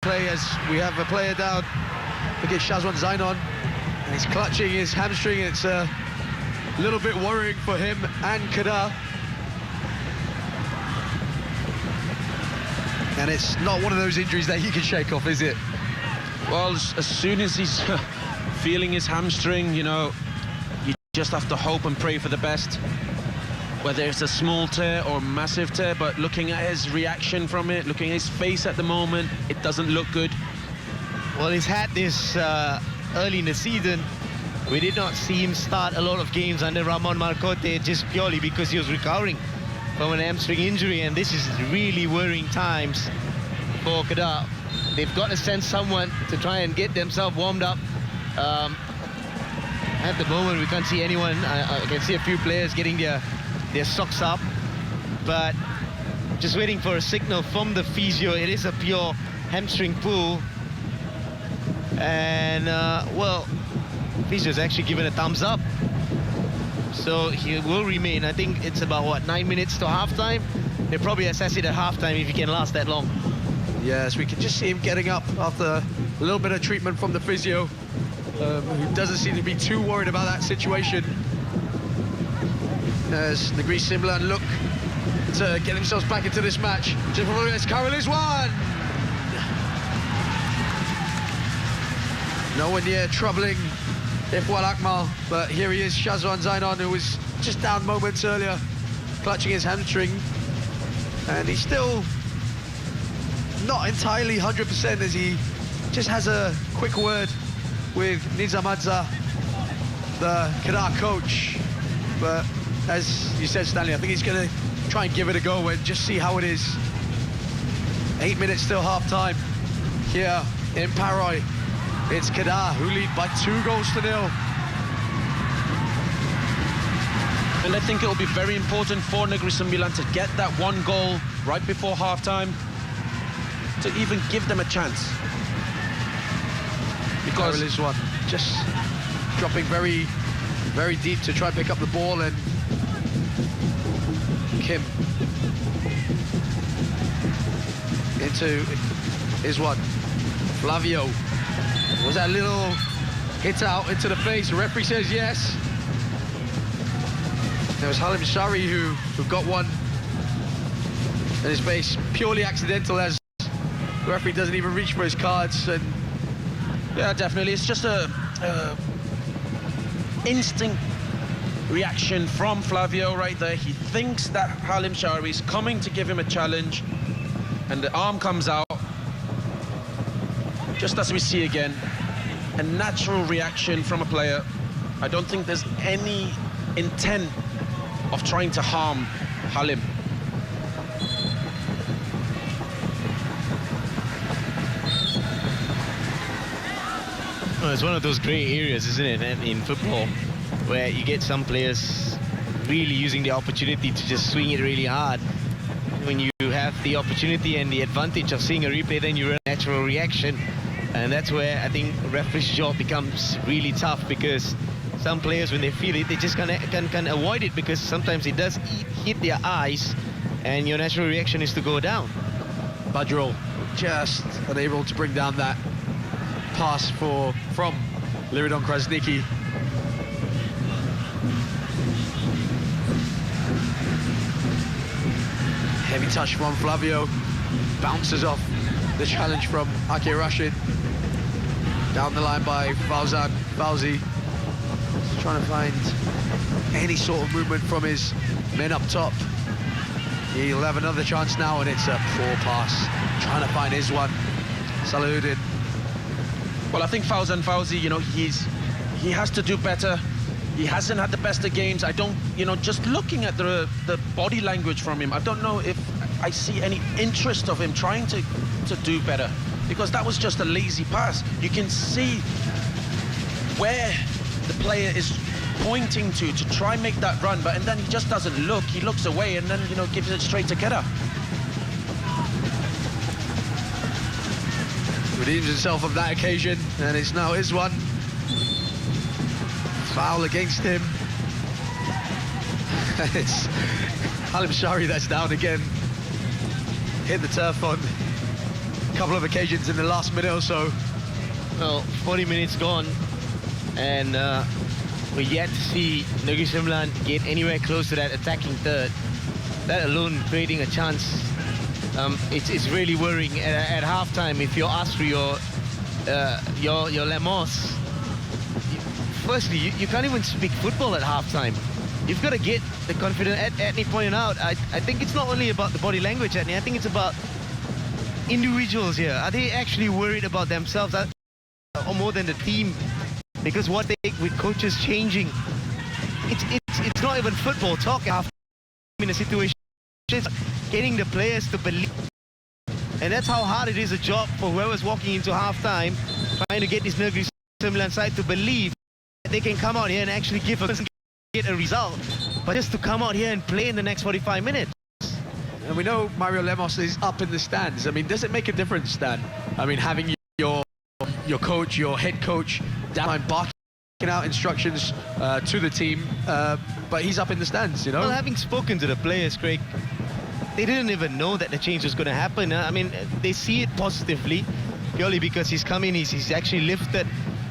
play as we have a player down. Look at Shazwan Zainon, and he's clutching his hamstring. It's a little bit worrying for him and Kedah. And it's not one of those injuries that he can shake off, is it? Well, as soon as he's feeling his hamstring, you know, you just have to hope and pray for the best. Whether it's a small tear or massive tear, but looking at his reaction from it, looking at his face at the moment, it doesn't look good. Well, he's had this early in the season. We did not see him start a lot of games under Ramon Marcote just purely because he was recovering from an hamstring injury, and this is really worrying times for Kedah. They've got to send someone to try and get themselves warmed up. At the moment, we can't see anyone. I can see a few players getting their socks up, but just waiting for a signal from the physio. It is a pure hamstring pull, and well, physio's actually given a thumbs up, so he will remain. I think it's about, what, 9 minutes to halftime. They probably assess it at halftime if he can last that long. Yes, we can just see him getting up after a little bit of treatment from the physio, who doesn't seem to be too worried about that situation. As Negri Simlan look to get themselves back into this match. Karel is one. Nowhere near troubling Ifwal Akmal, but here he is, Shazwan Zainon, who was just down moments earlier, clutching his hamstring, and he's still not entirely 100% as he just has a quick word with Nizamadza, the Kedah coach. But as you said, Stanley, I think he's going to try and give it a go and just see how it is. 8 minutes till half-time here in Paroi. It's Kedah who lead by 2 goals to 0. And I think it will be very important for Negri Sembilan to get that 1 goal right before half-time to even give them a chance. Because Karel is one, just dropping very, very deep to try and pick up the ball, and Kim into is one. Flavio, was that little hit out into the face? The referee says yes. There was Halim Shari who got one in his face, purely accidental, as the referee doesn't even reach for his cards. And yeah, definitely, it's just a instinct reaction from Flavio right there. He thinks that Halim Shari is coming to give him a challenge, and the arm comes out. Just as we see again, a natural reaction from a player. I don't think there's any intent of trying to harm Halim. Well, it's one of those grey areas, isn't it, in football, where you get some players really using the opportunity to just swing it really hard. When you have the opportunity and the advantage of seeing a replay, then you run a natural reaction. And that's where I think a referee's job becomes really tough, because some players, when they feel it, they just can avoid it, because sometimes it does hit their eyes, and your natural reaction is to go down. Badrol just unable to bring down that pass from Liridon Krasniki. Heavy touch from Flavio, bounces off the challenge from Akir Rashid. Down the line by Fauzan Fauzi, trying to find any sort of movement from his men up top. He'll have another chance now, and it's a poor pass, trying to find his one. Salahuddin. Well, I think Fauzan Fauzi, you know, he has to do better. He hasn't had the best of games. I don't, you know, just looking at the body language from him, I don't know if I see any interest of him trying to do better, because that was just a lazy pass. You can see where the player is pointing to try and make that run, and then he just doesn't look. He looks away and then, you know, gives it straight to Kedah. Redeems himself of that occasion, and it's now his one. Foul against him. It's Halim Shari that's down again. Hit the turf on couple of occasions in the last minute or so. Well, 40 minutes gone, and we're yet to see Negeri Sembilan get anywhere close to that attacking third. That alone creating a chance. It's really worrying at halftime. If you're asked for your Lemos, firstly, you can't even speak football at halftime. You've got to get the confidence. Etni pointed out, I think it's not only about the body language, Etni. I think it's about individuals here. Are they actually worried about themselves or more than the team? Because what they with coaches changing, it's not even football talk after in a situation. It's getting the players to believe, and that's how hard it is a job for whoever's walking into halftime, trying to get this Negeri Sembilan side to believe that they can come out here and actually get a result, but just to come out here and play in the next 45 minutes. And we know Mario Lemos is up in the stands. I mean, does it make a difference, Stan? I mean, having your coach, your head coach, down barking out instructions to the team, but he's up in the stands, you know? Well, having spoken to the players, Craig, they didn't even know that the change was going to happen. I mean, they see it positively, purely because he's come in, he's actually lifted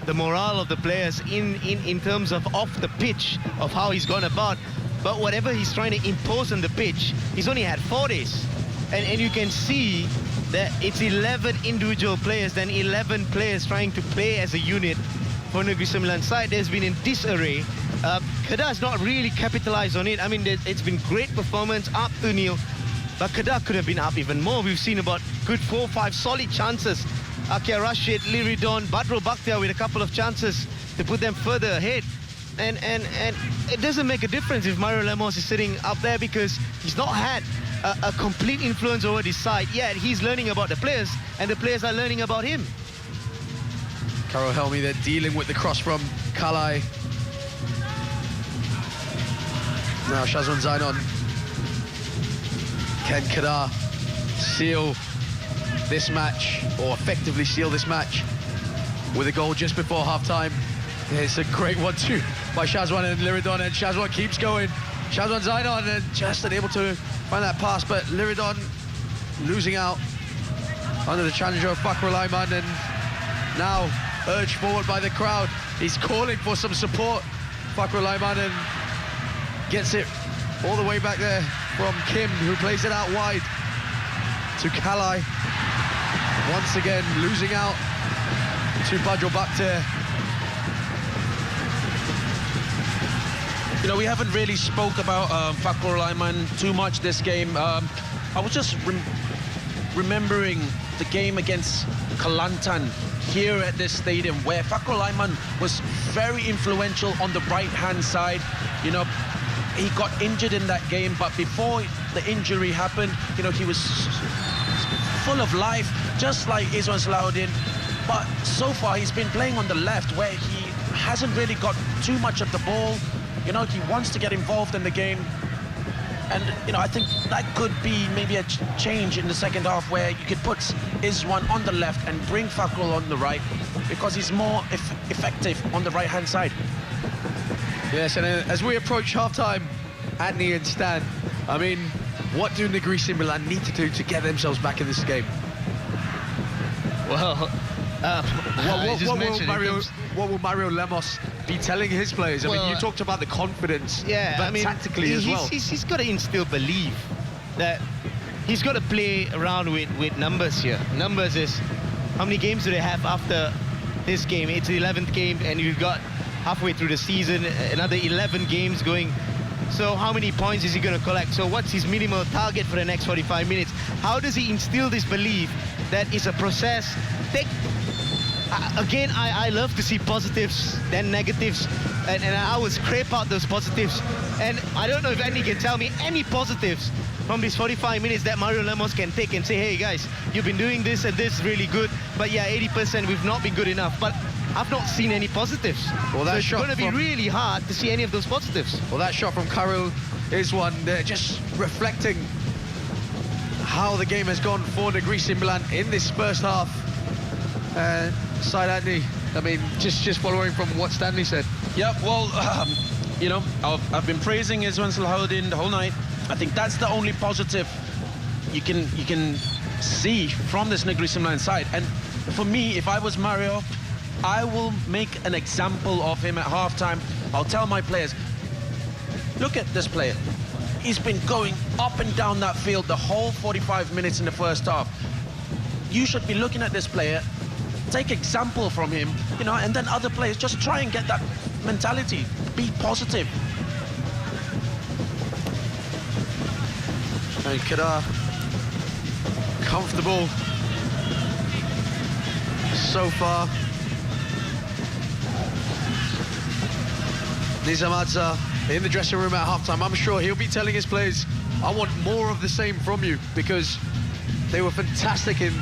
the morale of the players in terms of off the pitch, of how he's gone about. But whatever he's trying to impose on the pitch, he's only had 4 days. And you can see that it's 11 individual players, then 11 players trying to play as a unit for Negeri Sembilan side. There's been in disarray. Kedah has not really capitalized on it. I mean, it's been great performance, up 2-0. But Kedah could have been up even more. We've seen about good 4 or 5 solid chances. Akia Rashid, Liridon, Badro Bakhtiar with a couple of chances to put them further ahead. And it doesn't make a difference if Mario Lemos is sitting up there, because he's not had a complete influence over this side yet. He's learning about the players, and the players are learning about him. Karo Helmi, they're dealing with the cross from Kalai. Now Shazwan Zainon. Can Kedah seal this match, or effectively seal this match, with a goal just before half-time? It's a great 1-2 by Shazwan and Liridon, and Shazwan keeps going. Shazwan Zainon and just unable to find that pass, but Liridon losing out under the challenger of Fakhrul Aiman, and now urged forward by the crowd. He's calling for some support, Fakhrul Aiman, and gets it all the way back there from Kim, who plays it out wide to Kalai. Once again, losing out to Badro Bakhtiar. You know, we haven't really spoke about Fakhrul Aiman too much this game. I was just remembering the game against Kelantan here at this stadium, where Fakhrul Aiman was very influential on the right-hand side. You know, he got injured in that game, but before the injury happened, you know, he was full of life, just like Izwan Salahuddin. But so far, he's been playing on the left, where he hasn't really got too much of the ball. You know, he wants to get involved in the game. And, you know, I think that could be maybe a change in the second half, where you could put Izwan on the left and bring Fakhrul on the right, because he's more effective on the right-hand side. Yes, and as we approach half-time, Adney and Stan, I mean, what do Negeri Sembilan need to do to get themselves back in this game? Well, what will Mario Lemos be telling his players? I mean, you talked about the confidence, yeah, but I mean, tactically as well. He's got to instill belief that he's got to play around with numbers here. Numbers is, how many games do they have after this game? It's the 11th game, and you've got halfway through the season, another 11 games going. So how many points is he going to collect? So what's his minimal target for the next 45 minutes? How does he instill this belief that it's a process? Again, I love to see positives, then negatives, and I will scrape out those positives. And I don't know if Andy can tell me any positives from these 45 minutes that Mario Lemos can take and say, hey guys, you've been doing this and this really good, but yeah, 80% we've not been good enough. But I've not seen any positives. Well, so it's going to be really hard to see any of those positives. Well, that shot from Karul is one that just reflecting how the game has gone for Negeri Sembilan in this first half. Side Andy, I mean, just following from what Stanley said. Yeah, well, you know, I've been praising Izwan Salahuddin the whole night. I think that's the only positive you can see from this Negeri Sembilan side. And for me, if I was Mario, I will make an example of him at halftime. I'll tell my players, look at this player. He's been going up and down that field the whole 45 minutes in the first half. You should be looking at this player, take example from him, you know, and then other players just try and get that mentality, be positive. And Kedah comfortable so far. Nizam Adza in the dressing room at halftime. I'm sure he'll be telling his players, I want more of the same from you, because they were fantastic in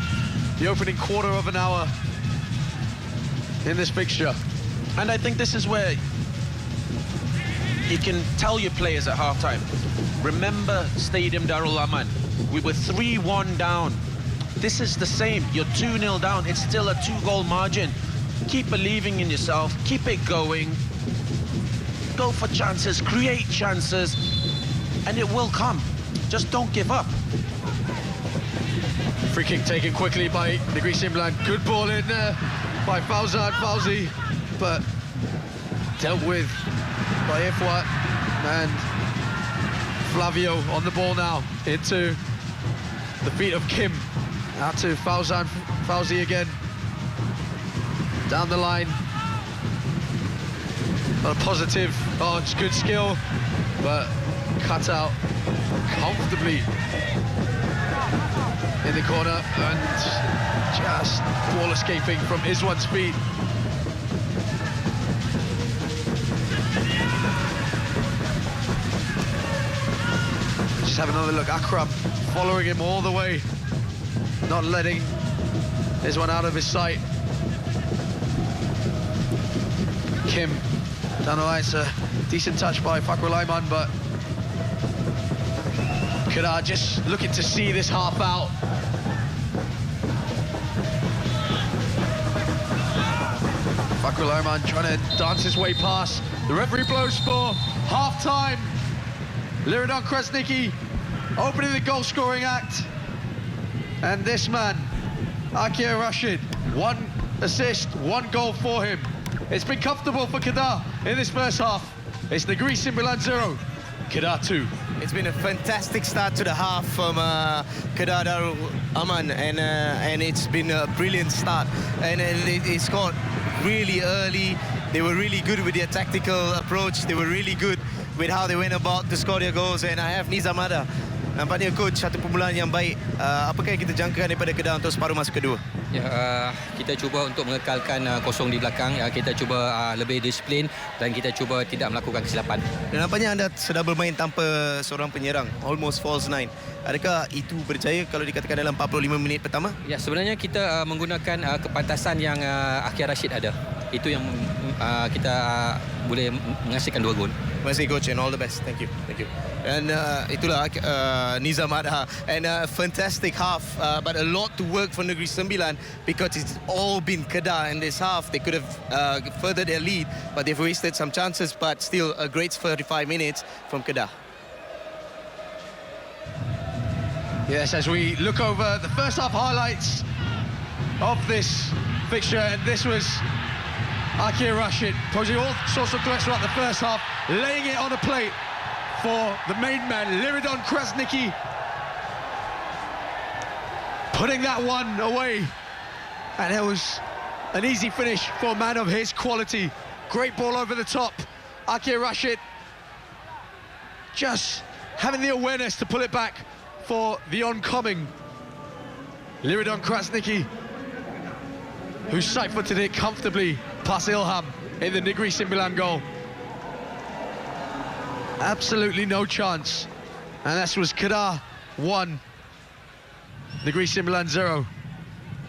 the opening quarter of an hour in this fixture. And I think this is where you can tell your players at halftime, remember Stadium Darul Aman, we were 3-1 down. This is the same, you're 2-0 down, it's still a 2-goal margin. Keep believing in yourself, keep it going, go for chances, create chances, and it will come. Just don't give up. Free kick taken quickly by Negeri Sembilan. Good ball in there by Fauzan Fauzi, but dealt with by Ifwat, and Flavio on the ball now into the feet of Kim. Out to Fauzan Fauzi again. Down the line. Not a positive. Oh, it's good skill, but cut out comfortably in the corner, and just ball escaping from Izwan's feet. Just have another look. Akram following him all the way, not letting Izwan out of his sight. Kim down the line. It's a decent touch by Fakrul Aiman, but Kedah just looking to see this half out. Fakrul Aiman trying to dance his way past. The referee blows for half-time. Liridon Krasniki opening the goal-scoring act. And this man, Akir Rashid, 1 assist, 1 goal for him. It's been comfortable for Kedah in this first half. It's Negeri Sembilan 0, Kedah 2. It's been a fantastic start to the half from Kedah Darul Aman, and it's been a brilliant start. And they scored really early. They were really good with their tactical approach. They were really good with how they went about to score their goals. And I have Nizam Adza. Nampaknya coach, satu permulaan yang baik. Apakah yang kita jangkakan daripada Kedah untuk separuh masa kedua? Ya, kita cuba untuk mengekalkan kosong di belakang. Kita cuba lebih disiplin dan kita cuba tidak melakukan kesilapan. Dan nampaknya anda sedang bermain tanpa seorang penyerang, almost false nine. Adakah itu berjaya kalau dikatakan dalam 45 minit pertama? Ya, sebenarnya kita menggunakan kepantasan yang Akir Rashid ada. Itu yang kita boleh menghasilkan 2 gol. Terima kasih coach, and all the best. Thank you. Thank you. And itulah Nizam Adza, and a fantastic half, but a lot to work for Negeri Sembilan because it's all been Kedah in this half. They could have furthered their lead, but they've wasted some chances, but still a great 35 minutes from Kedah. Yes, as we look over the first half highlights of this fixture, and this was Akir Rashid posing all sorts of threats throughout the first half, laying it on a plate for the main man, Liridon Krasniki, putting that one away. And it was an easy finish for a man of his quality. Great ball over the top. Akir Rashid just having the awareness to pull it back for the oncoming Liridon Krasniki, who sight-footed it comfortably past Ilham in the Negeri Sembilan goal. Absolutely no chance. And that was Kedah 1, Negeri Sembilan 0.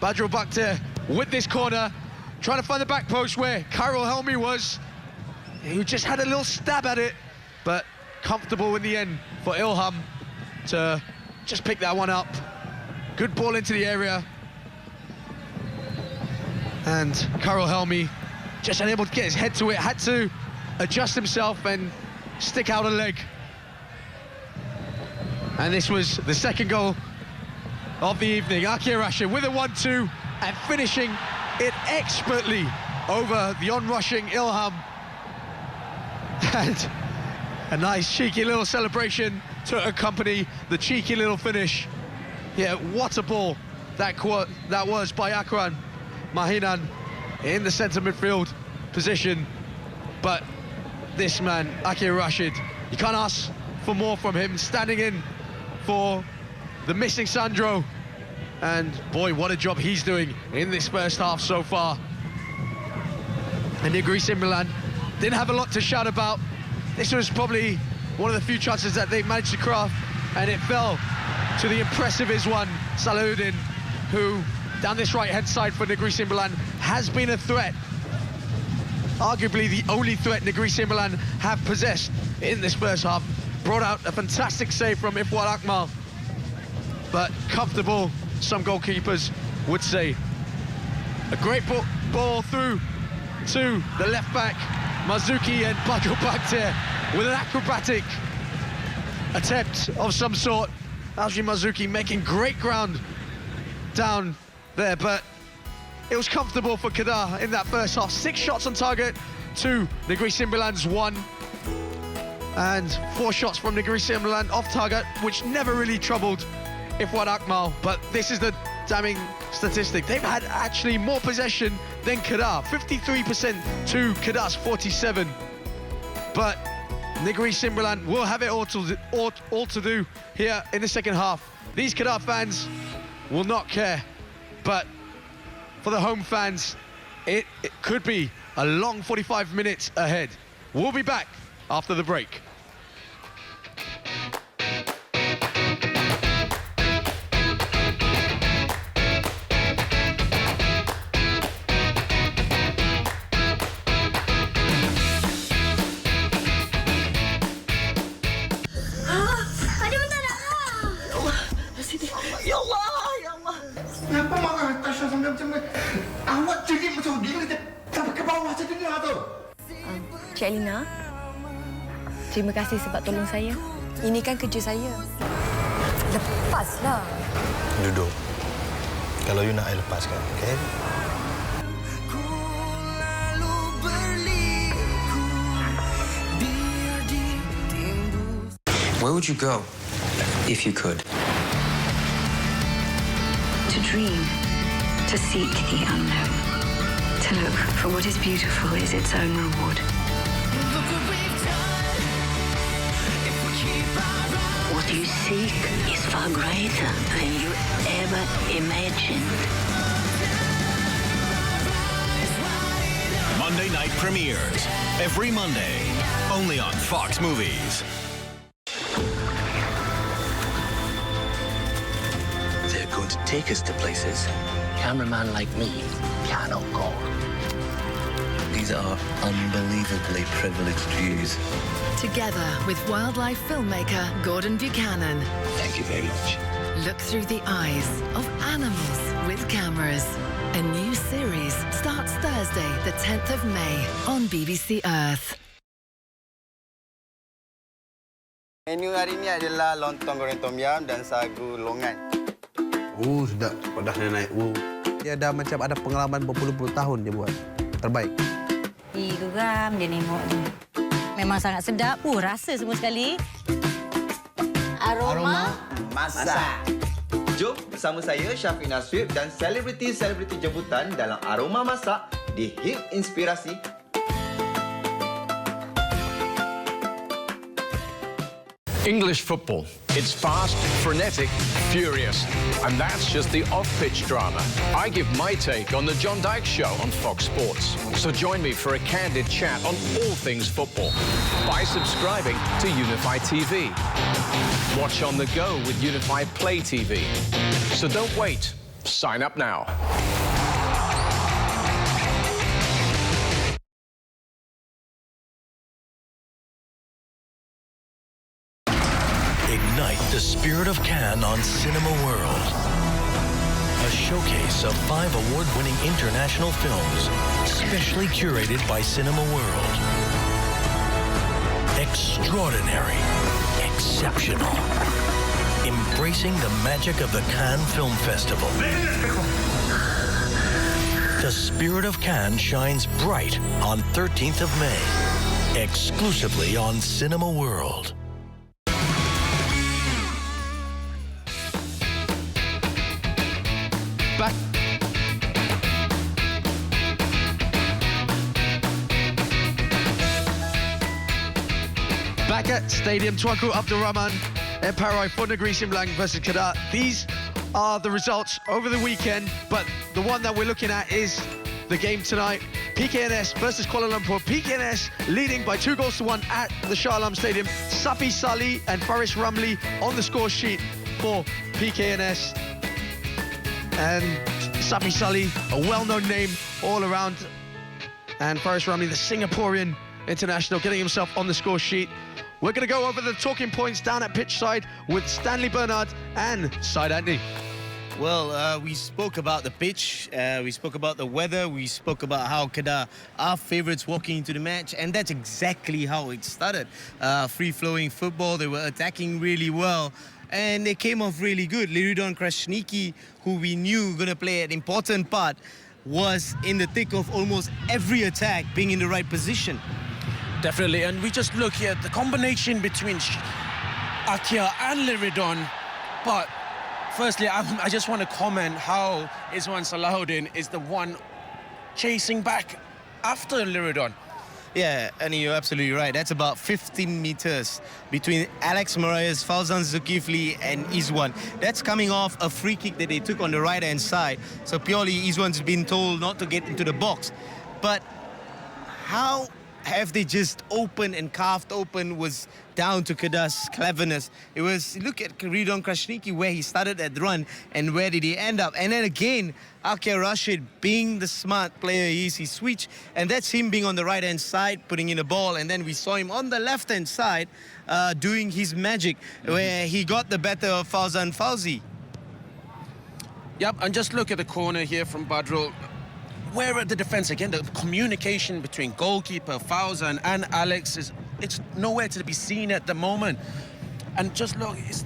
Badrul Bakhtir with this corner, trying to find the back post where Khairul Helmi was. He just had a little stab at it, but comfortable in the end for Ilham to just pick that one up. Good ball into the area. And Khairul Helmi just unable to get his head to it, had to adjust himself and stick out a leg. And this was the second goal of the evening. Akir Rashid with a 1-2 and finishing it expertly over the onrushing Ilham. And a nice cheeky little celebration to accompany the cheeky little finish. Yeah, what a ball that was by Akran Mahinan in the centre midfield position. But this man, Akir Rashid, you can't ask for more from him, standing in for the missing Sandro. And boy, what a job he's doing in this first half so far. And Negri Simbalan didn't have a lot to shout about. This was probably one of the few chances that they managed to craft, and it fell to the impressive Iswan Salahuddin, who, down this right-hand side for Negri Simbalan, has been a threat. Arguably the only threat Negri Simbalan have possessed in this first half. Brought out a fantastic save from Ifwal Akmal, but comfortable, some goalkeepers would say. A great ball through to the left back, Mazuki, and Bago Bakhtir with an acrobatic attempt of some sort. Alji Mazuki making great ground down there, but it was comfortable for Kedah in that first half. 6 shots on target to Negri Simbalan's 1, and 4 shots from Negri Simbalan off target, which never really troubled Ifwad Akmal. But this is the damning statistic. They've had actually more possession than Kedah, 53% to Kedah's 47. But Negri Simbalan will have it all to do here in the second half. These Kedah fans will not care, but for the home fans, it could be a long 45 minutes ahead. We'll be back after the break. Kenapa marah Tasha sampai macam ni? Awak jerit macam gila sampai ke bawah saya dengar tu. Cik Lina, terima kasih sebab tolong saya. Ini kan kerja saya. Lepaslah. Duduk. Kalau you nak, I lepaskan, okay? Where would you go if you could? To dream, to seek the unknown, to look for what is beautiful is its own reward. What you seek is far greater than you ever imagined. Monday night premieres every Monday, only on Fox Movies. They're going to take us to places cameraman like me cannot go. These are unbelievably privileged views. Together with wildlife filmmaker Gordon Buchanan. Thank you very much. Look through the eyes of animals with cameras. A new series starts Thursday, the 10th of May on BBC Earth. Menu hari ini adalah lontong goreng tom yam dan sagu longan. Sedap. Pedasnya naik. Dia dah macam ada pengalaman berpuluh-puluh tahun dia buat. Terbaik. Geram dia nengok ni. Memang sangat sedap. Rasa semua sekali. Aroma Masak. Jom bersama saya, Syafiq Nasrib dan selebriti-selebriti jemputan dalam Aroma Masak di HIP Inspirasi. English football. It's fast, frenetic, furious. And that's just the off-pitch drama. I give my take on the John Dyke Show on Fox Sports. So join me for a candid chat on all things football by subscribing to Unify TV. Watch on the go with Unify Play TV. So don't wait. Sign up now. Ignite the spirit of Cannes on Cinema World. A showcase of 5 award-winning international films, specially curated by Cinema World. Extraordinary, exceptional, embrace embracing the magic of the Cannes Film Festival. The spirit of Cannes shines bright on 13th of May, exclusively on Cinema World. Back at Stadium Tuanku Abdul Rahman, Emparai for Negeri Sembilan versus Kedah. These are the results over the weekend, but the one that we're looking at is the game tonight. PKNS versus Kuala Lumpur. PKNS leading by 2-1 at the Shah Alam Stadium. Safi Salih and Faris Ramli on the score sheet for PKNS. And Safi Salih, a well-known name all around. And Faris Ramli, the Singaporean international, getting himself on the score sheet. We're going to go over the talking points down at pitch side with Stanley Bernard and Syed Antony. Well, we spoke about the pitch, we spoke about the weather, we spoke about how Kedah are favourites walking into the match, and that's exactly how it started. Free-flowing football, they were attacking really well, and they came off really good. Liridon Krasniki, who we knew going to play an important part, was in the thick of almost every attack, being in the right position. Definitely, and we just look here, the combination between Akia and Liridon, but firstly, I just want to comment how Izwan Salahuddin is the one chasing back after Liridon. Yeah, and you're absolutely right. That's about 15 meters between Alex Marias, Fauzan Zulkifli and Izwan. That's coming off a free kick that they took on the right-hand side. So purely Izwan's been told not to get into the box. But how have they just opened and carved open was down to Kedah's cleverness. It was, look at Ridon Krasniki, where he started that run and where did he end up. And then again, Akia Rashid, being the smart player he is, he switched, and that's him being on the right-hand side, putting in a ball, and then we saw him on the left-hand side doing his magic, where he got the better of Fauzan Fauzi. Yep, and just look at the corner here from Badrul. Where at the defense again, the communication between goalkeeper Fauzan and Alex it's nowhere to be seen at the moment. And just look, it's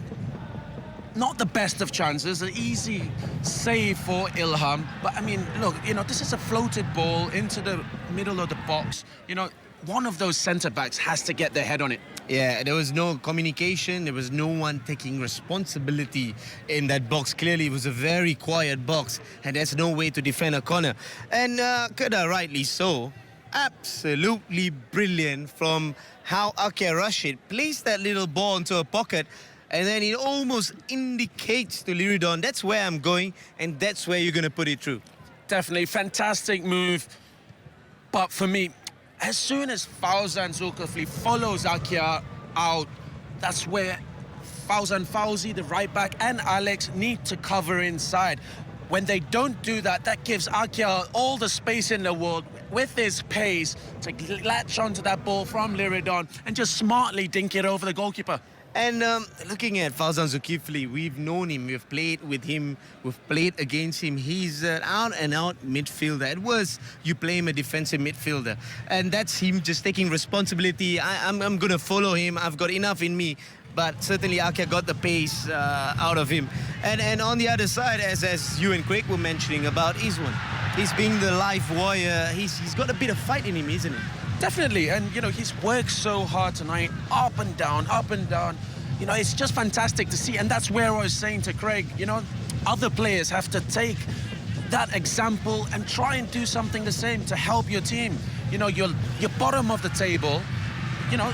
not the best of chances, an easy save for Ilham. But I mean, look, you know, this is a floated ball into the middle of the box. You know, one of those centre-backs has to get their head on it. Yeah, there was no communication. There was no one taking responsibility in that box. Clearly, it was a very quiet box, and there's no way to defend a corner. And Kedah, rightly so, absolutely brilliant from how Akia Rashid placed that little ball into a pocket, and then it almost indicates to Liridon, that's where I'm going, and that's where you're going to put it through. Definitely, fantastic move. But for me, as soon as Fauzan Zulkifli follows Akia out, that's where Fauzan Fauzi, the right back, and Alex need to cover inside. When they don't do that, that gives Akia all the space in the world with his pace to latch onto that ball from Liridon and just smartly dink it over the goalkeeper. And looking at Fauzan Zulkifli, we've known him, we've played with him, we've played against him. He's an out-and-out midfielder. It was, you play him a defensive midfielder. And that's him just taking responsibility. I'm going to follow him. I've got enough in me. But certainly Akia got the pace out of him. And on the other side, as you and Craig were mentioning about Izwan, he's being the life warrior. He's got a bit of fight in him, isn't he? Definitely, and you know, he's worked so hard tonight, up and down, up and down. You know, it's just fantastic to see, and that's where I was saying to Craig, you know, other players have to take that example and try and do something the same to help your team. You know, you're bottom of the table, you know,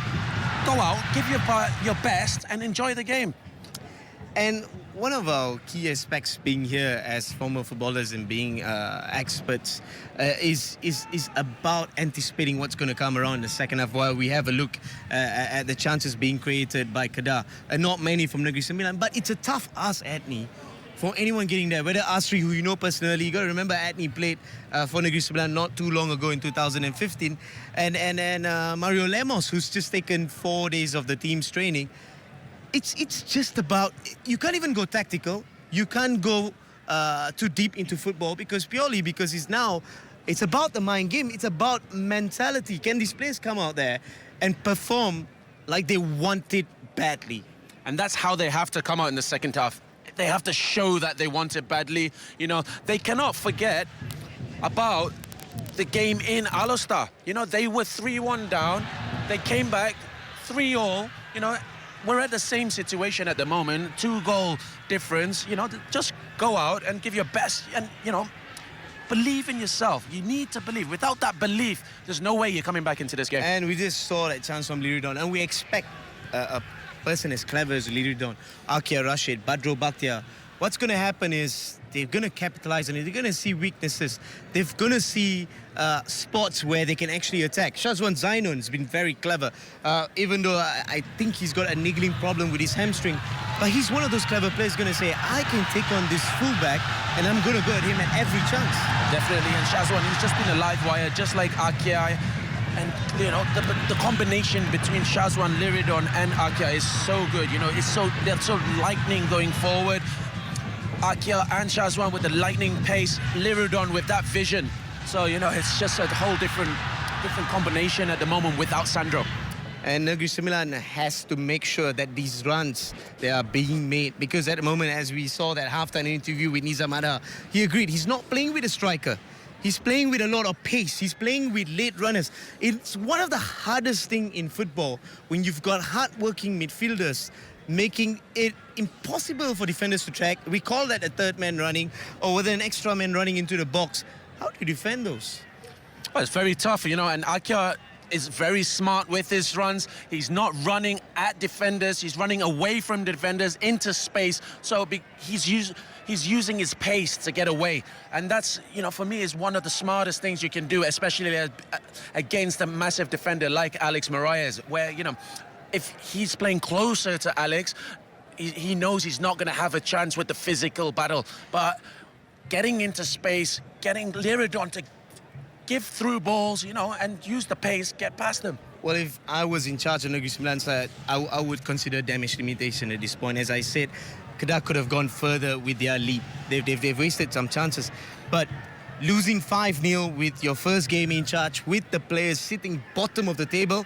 go out, give your best and enjoy the game. And one of our key aspects being here as former footballers and being experts is about anticipating what's going to come around in the second half while we have a look at the chances being created by Kedah. Not many from Negeri Sembilan, but it's a tough ask, Adni, for anyone getting there. Whether Asri, who you know personally, you got to remember Adni played for Negeri Sembilan not too long ago in 2015, and Mario Lemos, who's just taken 4 days of the team's training. It's just about, you can't even go tactical, you can't go too deep into football because it's about the mind game, it's about mentality. Can these players come out there and perform like they want it badly? And that's how they have to come out in the second half. They have to show that they want it badly. You know, they cannot forget about the game in Alostar. You know, they were 3-1 down. They came back 3-all. You know, we're at the same situation at the moment. 2-goal difference. You know, just go out and give your best and, you know, believe in yourself. You need to believe. Without that belief, there's no way you're coming back into this game. And we just saw that chance from Liridon, and we expect a person as clever as Liridon, Akia Rashid, Badro Bakhtiar. What's going to happen is they're going to capitalize on it. They're going to see weaknesses. They're going to see spots where they can actually attack. Shazwan Zainun's been very clever, even though I think he's got a niggling problem with his hamstring. But he's one of those clever players going to say, I can take on this fullback and I'm going to go at him at every chance. Definitely, and Shazwan, he's just been a live wire, just like Akia. And, you know, the combination between Shazwan, Liridon and Akia is so good. You know, they're so lightning going forward. Akia and Shazwan with the lightning pace, Liridon with that vision. So, you know, it's just a whole different combination at the moment without Sandro. And Negeri Sembilan has to make sure that these runs, they are being made. Because at the moment, as we saw that halftime interview with Nizam Adha, he agreed he's not playing with a striker. He's playing with a lot of pace. He's playing with late runners. It's one of the hardest things in football when you've got hard-working midfielders making it impossible for defenders to track. We call that a third man running, or whether an extra man running into the box. How do you defend those? Well, it's very tough, you know, and Akia is very smart with his runs. He's not running at defenders. He's running away from the defenders into space. So he's using his pace to get away. And that's, you know, for me, is one of the smartest things you can do, especially against a massive defender like Alex Moraes, where, you know, if he's playing closer to Alex, he knows he's not going to have a chance with the physical battle. But getting into space, getting Liridon to give through balls, you know, and use the pace, get past them. Well, if I was in charge of Negeri Sembilan side, I would consider damage limitation at this point. As I said, Kedah could have gone further with their lead. They've wasted some chances. But losing 5-0 with your first game in charge, with the players sitting bottom of the table,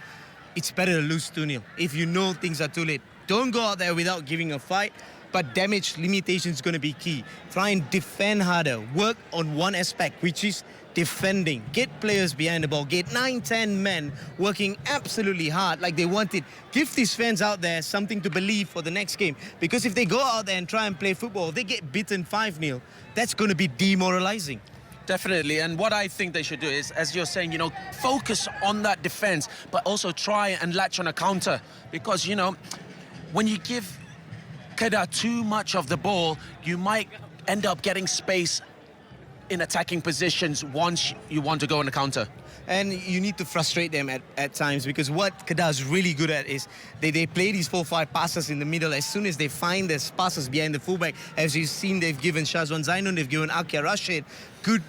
it's better to lose 2-0. If you know things are too late, don't go out there without giving a fight. But damage limitation is going to be key. Try and defend harder. Work on one aspect, which is defending. Get players behind the ball. Get 9-10 men working absolutely hard like they want it. Give these fans out there something to believe for the next game. Because if they go out there and try and play football, they get beaten 5-0. That's going to be demoralizing. Definitely, and what I think they should do is, as you're saying, you know, focus on that defense, but also try and latch on a counter. Because, you know, when you give Kedah too much of the ball, you might end up getting space in attacking positions once you want to go on the counter. And you need to frustrate them at times, because what Kedah is really good at is they play these 4-5 passes in the middle. As soon as they find the passes behind the fullback, as you've seen, they've given Shazwan Zainun, they've given Akia Rashid good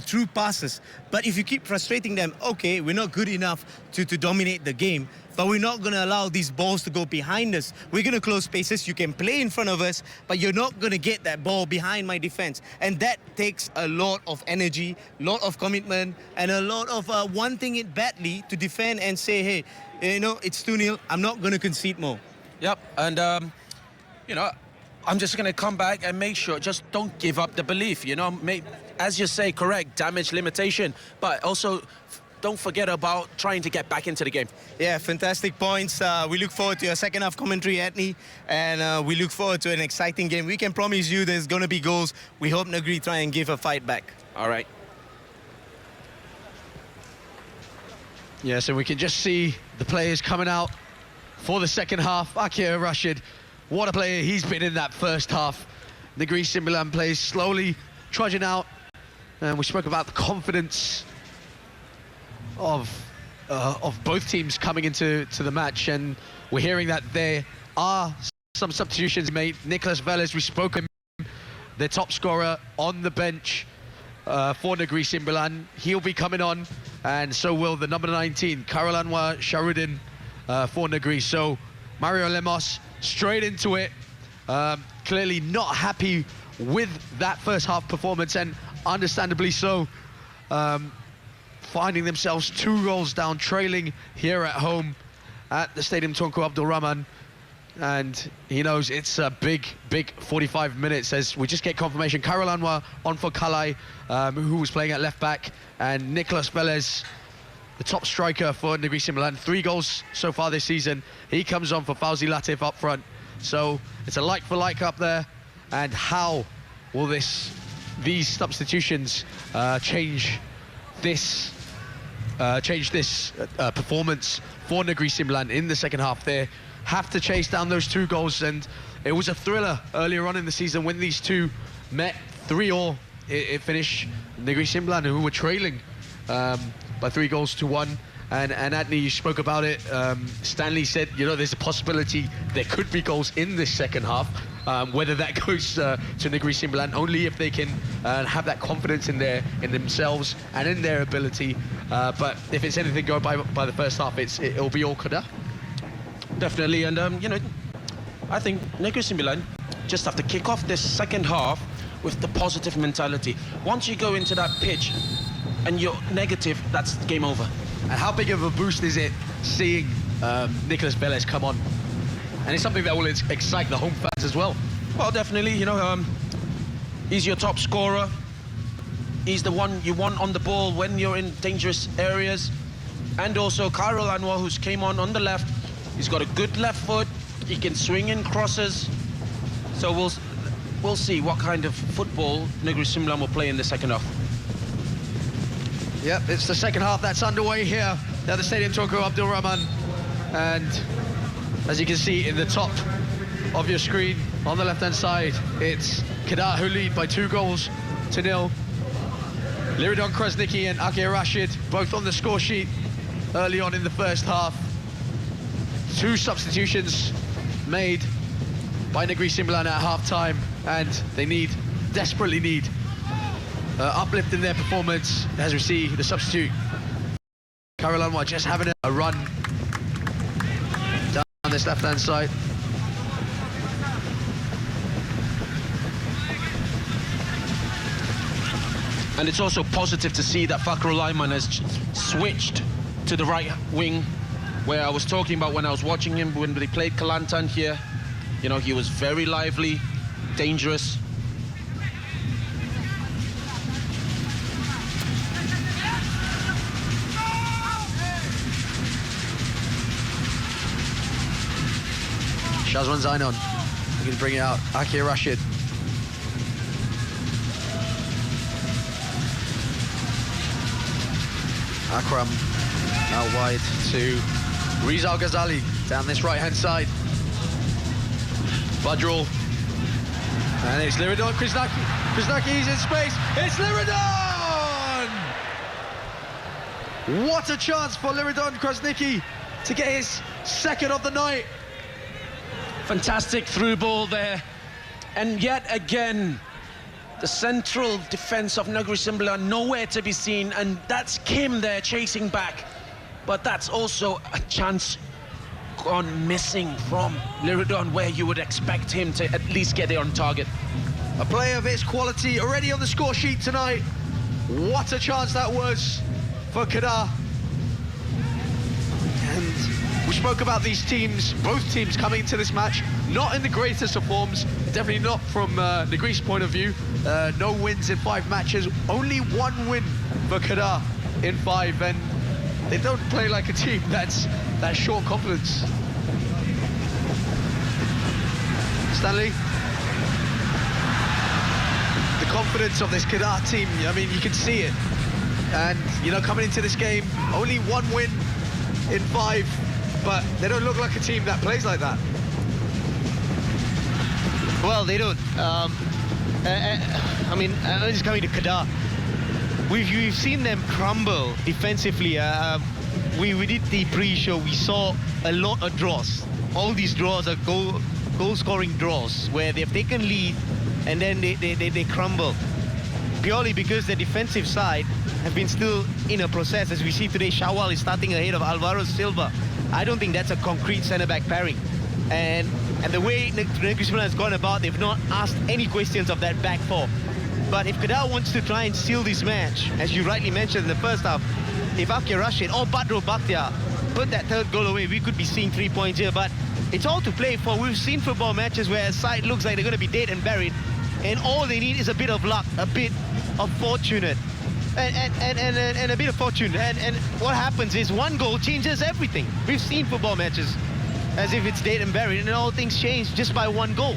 true passes. But if you keep frustrating them, okay, we're not good enough to dominate the game, but we're not going to allow these balls to go behind us. We're going to close spaces. You can play in front of us, but you're not going to get that ball behind my defense. And that takes a lot of energy, a lot of commitment, and a lot of wanting it badly to defend and say, hey, you know, it's 2-0. I'm not going to concede more. Yep, and, you know, I'm just going to come back and make sure, just don't give up the belief, you know. As you say, correct, damage limitation, but also don't forget about trying to get back into the game. Yeah, fantastic points. We look forward to your second half commentary, Anthony, and we look forward to an exciting game. We can promise you there's going to be goals. We hope Negeri try and give a fight back. All right. Yeah, so we can just see the players coming out for the second half. Akia Rashid, what a player he's been in that first half. Negeri Sembilan plays slowly trudging out. And we spoke about the confidence of both teams coming into the match, and we're hearing that there are some substitutions made. Nicholas Velez, we spoke of him, their top scorer on the bench for Negeri Sembilan. He'll be coming on, and so will the number 19, Karel Anwar Sharudin for Negeri. So Mario Lemos straight into it, clearly not happy with that first half performance, and understandably so. Finding themselves 2 goals down, trailing here at home at the Stadium Tunku Abdul Rahman. And he knows it's a big 45 minutes as we just get confirmation. Khairul Anwar on for Kalai, who was playing at left back, and Nicolas Velez, the top striker for Negri Sembilan. 3 goals so far this season. He comes on for Fauzi Latif up front. So it's a like for like up there. And how will these substitutions change this performance for Negri Sembilan in the second half? They have to chase down those 2 goals, and it was a thriller earlier on in the season when these two met. 3-3 it finished. Negri Sembilan, who were trailing by 3-1, and Adney, you spoke about it. Stanley said, you know, there's a possibility there could be goals in this second half. Whether that goes to Negri Sembilan, only if they can have that confidence in themselves and in their ability. But if it's anything go by the first half, it'll be all Kedah. Definitely, and you know, I think Negri Sembilan just have to kick off this second half with the positive mentality. Once you go into that pitch and you're negative, that's game over. And how big of a boost is it seeing Nicolas Velez come on? And it's something that will excite the home fans as well. Well, definitely, you know, he's your top scorer. He's the one you want on the ball when you're in dangerous areas. And also Khairul Anwar, who's came on the left. He's got a good left foot. He can swing in crosses. So we'll see what kind of football Negri Sembilan will play in the second half. Yep, it's the second half that's underway here at the Stadium Tunku Abdul Rahman. And as you can see in the top of your screen on the left-hand side, it's Kedah who lead by 2-0. Liridon Krasniki and Akir Rashid both on the score sheet early on in the first half. 2 substitutions made by Negri Sembilan at half-time, and they desperately need uplift in their performance as we see the substitute Khairul Anwar just having a run down this left-hand side. And it's also positive to see that Fakhrul Aiman has switched to the right wing, where I was talking about when I was watching him when they played Kelantan here. You know, he was very lively, dangerous. Shazwan Zainon looking to bring it out. Akir Rashid. Akram now wide to Rizal Ghazali down this right-hand side. Badrul. And it's Liridon Krasnaki. Krasnaki's in space. It's Liridon! What a chance for Liridon Krasniki to get his second of the night. Fantastic through ball there. And yet again, the central defence of Negri Sembilan nowhere to be seen, and that's Kim there chasing back. But that's also a chance gone missing from Liridon, where you would expect him to at least get there on target. A player of his quality already on the score sheet tonight. What a chance that was for Kedah. And we spoke about these teams, both teams coming into this match, not in the greatest of forms, definitely not from Negri's point of view. No wins in 5 matches, only 1 win for Kedah in 5, and they don't play like a team that's short confidence. Stanley? The confidence of this Kedah team, I mean, you can see it. And, you know, coming into this game, only 1 win in 5, but they don't look like a team that plays like that. Well, they don't. I mean, just coming to Kedah, we've seen them crumble defensively. We did the pre-show. We saw a lot of draws. All these draws are goal-scoring draws where they've taken lead and then they crumble. Purely because the defensive side have been still in a process. As we see today, Shawwal is starting ahead of Alvaro Silva. I don't think that's a concrete centre-back pairing. And the way Negri Sembilan has gone about, they've not asked any questions of that back 4. But if Kedah wants to try and seal this match, as you rightly mentioned in the first half, if Akir Rashid or Badrul Bakhtiar put that third goal away, we could be seeing 3 points here, but it's all to play for. We've seen football matches where a side looks like they're going to be dead and buried, and all they need is a bit of luck, a bit of fortunate, and a bit of fortune. And what happens is one goal changes everything. We've seen football matches as if it's dead and buried, and all things change just by one goal.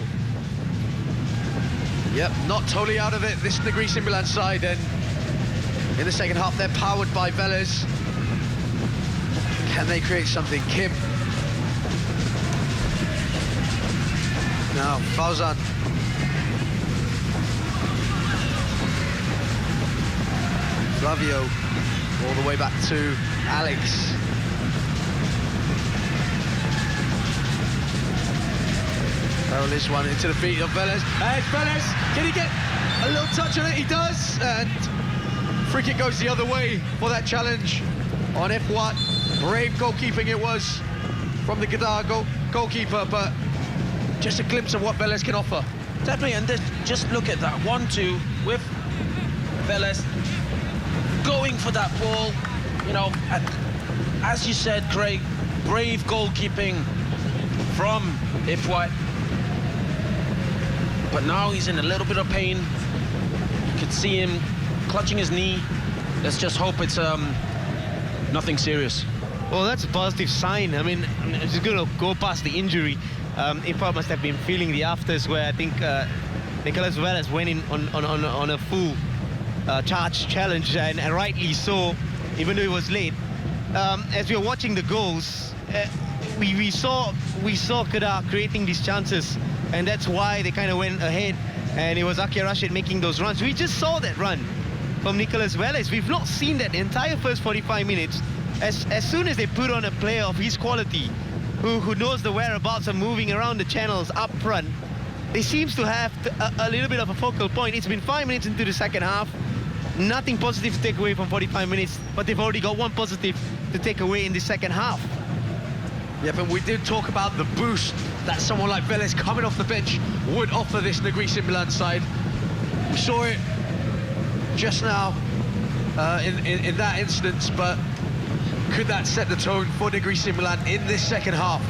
Yep, not totally out of it, this Negeri Sembilan side, and in the second half they're powered by Velez. Can they create something? Kim. Now, Fauzan. Flavio, all the way back to Alex. Oh, this one into the feet of Velez. Hey, Velez, can he get a little touch on it? He does, and free kick goes the other way for that challenge on F1. Brave goalkeeping it was from the Kedah goalkeeper, but just a glimpse of what Velez can offer. Definitely, and just look at that 1-2 with Velez going for that ball. You know, as you said, Craig, brave goalkeeping from F1. But now he's in a little bit of pain. You could see him clutching his knee. Let's just hope it's nothing serious. Well, that's a positive sign. I mean, I'm just going to go past the injury. Ifa must have been feeling the afters, where I think Nicolas Velez went in on a full charge challenge, and rightly so, even though it was late. As we were watching the goals, we saw Kedah creating these chances, and that's why they kind of went ahead, and it was Akir Rashid making those runs. We just saw that run from Nicolas Velez. We've not seen that the entire first 45 minutes. As soon as they put on a player of his quality, who knows the whereabouts of moving around the channels up front, they seems to have a little bit of a focal point. It's been 5 minutes into the second half. Nothing positive to take away from 45 minutes, but they've already got one positive to take away in the second half. Yep, and we did talk about the boost that someone like Velez coming off the bench would offer this Negeri Sembilan side. We saw it just now in that instance, but could that set the tone for Negeri Sembilan in this second half?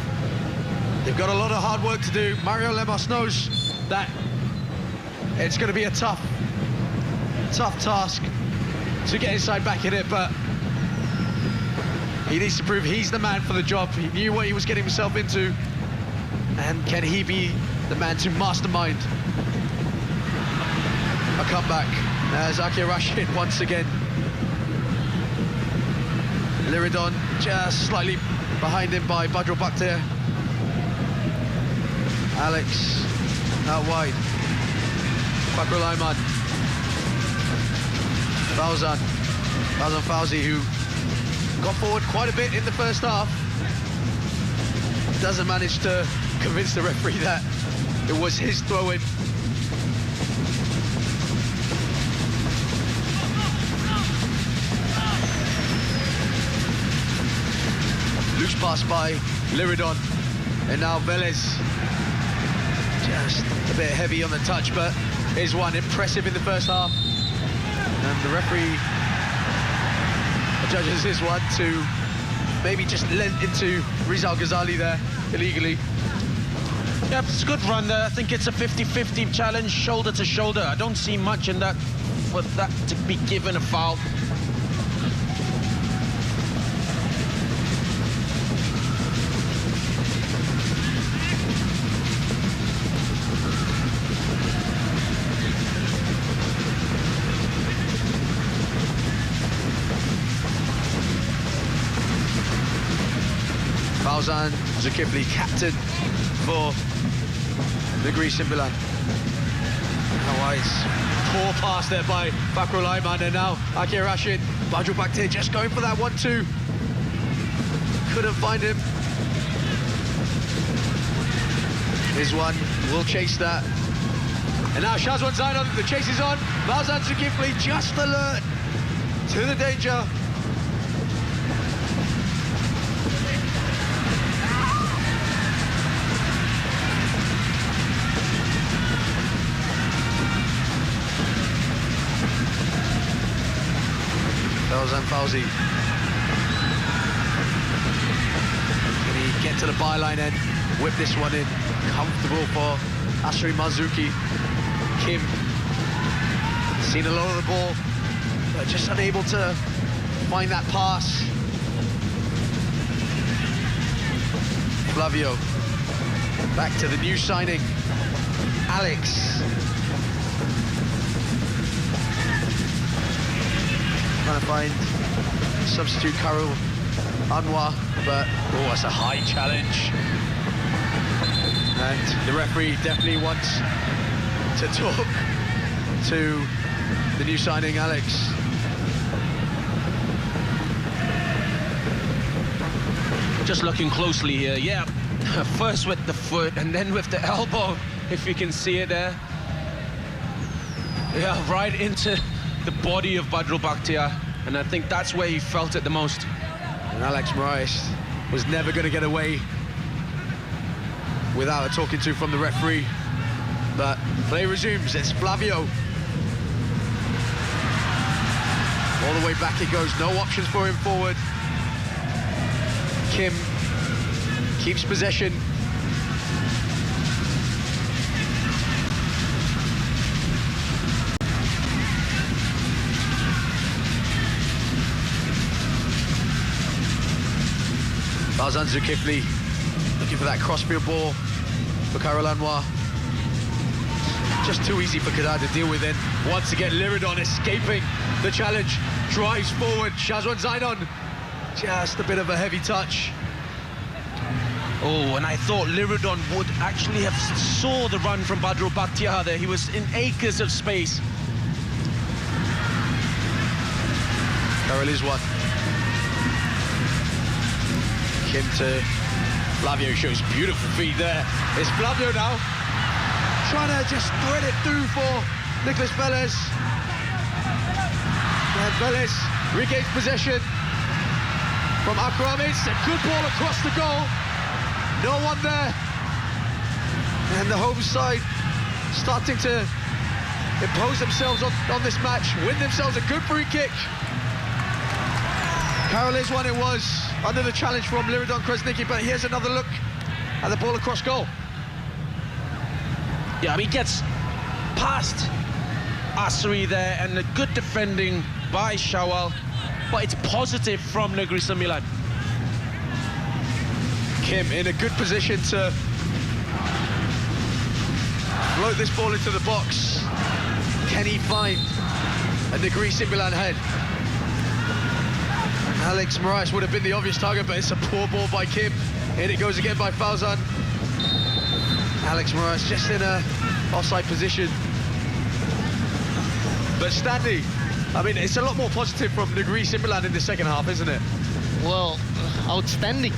They've got a lot of hard work to do. Mario Lemos knows that it's going to be a tough task to get his side back in it, but he needs to prove he's the man for the job. He knew what he was getting himself into, and can he be the man to mastermind a comeback? As Akir Rashid once again. Liridon just slightly behind him by Badrul Bakhtir. Alex out wide. Fakrul Aiman. Fauzan Fauzi, who got forward quite a bit in the first half, doesn't manage to convince the referee that it was his throw-in. Loose pass by Liridon, and now Velez just a bit heavy on the touch, but here's one impressive in the first half, and the referee judges his one to maybe just lent into Rizal Ghazali there illegally. Yeah, it's a good run there. I think it's a 50-50 challenge, shoulder to shoulder. I don't see much in that for that to be given a foul. Fauzan Zulkifli, captain for Negeri Sembilan. Otherwise, poor pass there by Fakrul Aiman, and now Akir Rashid. Badrul Bakhtir just going for that 1-2. Couldn't find him. Here's one, will chase that. And now Shazwan Zainon, the chase is on. Fauzan Zulkifli just alert to the danger. Fauzan Fauzi. get to the byline and whip this one in. Comfortable for Asri Marzuki. Kim, seen a lot of the ball, but just unable to find that pass. Flavio, back to the new signing, Alex. Trying to find substitute Karul Anwar, but oh, that's a high challenge. And the referee definitely wants to talk to the new signing, Alex. Just looking closely here, yeah. First with the foot and then with the elbow, if you can see it there. Yeah, right into the body of Badru Bakhtiar, and I think that's where he felt it the most. And Alex Moraes was never going to get away without a talking to from the referee. But play resumes. It's Flavio. All the way back it goes. No options for him forward. Kim keeps possession. Farzan Zulkifli looking for that crossfield ball for Karul Anwar. Just too easy for Kedah to deal with then. Once again, Liridon escaping the challenge. Drives forward. Shazwan Zainon. Just a bit of a heavy touch. Oh, and I thought Liridon would actually have saw the run from Badru Bakhtiar there. He was in acres of space. Karul is one. Kim to Flavio, shows beautiful feet there. It's Flavio now, trying to just thread it through for Nicholas Velez. And Velez regains possession from Akram. It's a good ball across the goal. No one there. And the home side starting to impose themselves on this match, win themselves a good free kick. Karul is one it was, under the challenge from Liridon Krasniki, but here's another look at the ball across goal. Yeah, I mean, he gets past Asri there, and a good defending by Shawal, but it's positive from Negri Sembilan. Kim in a good position to float this ball into the box. Can he find a Negri Sembilan head? Alex Moraes would have been the obvious target, but it's a poor ball by Kim. In it goes again by Fauzan. Alex Moraes just in a offside position. But Stanley, I mean, it's a lot more positive from Negri Sembilan in the second half, isn't it? Well, outstanding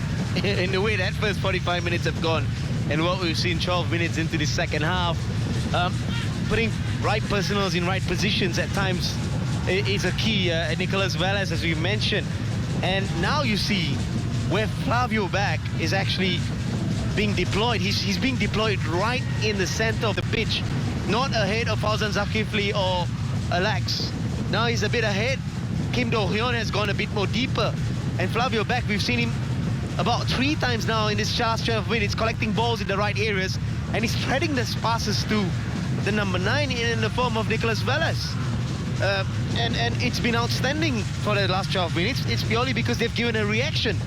in the way that first 45 minutes have gone and what we've seen 12 minutes into the second half. Putting right personals in right positions at times is a key. Nicholas Velez, as we mentioned. And now you see where Flavio back is actually being deployed. He's being deployed right in the center of the pitch, not ahead of Fauzan Zulkifli or Alex. Now he's a bit ahead. Kim Do-hyun has gone a bit more deeper. And Flavio back, we've seen him about 3 times now in this last 12 minutes, collecting balls in the right areas, and he's spreading these passes to the number 9 in the form of Nicholas Velez. And it's been outstanding for the last 12 minutes. It's purely because they've given a reaction.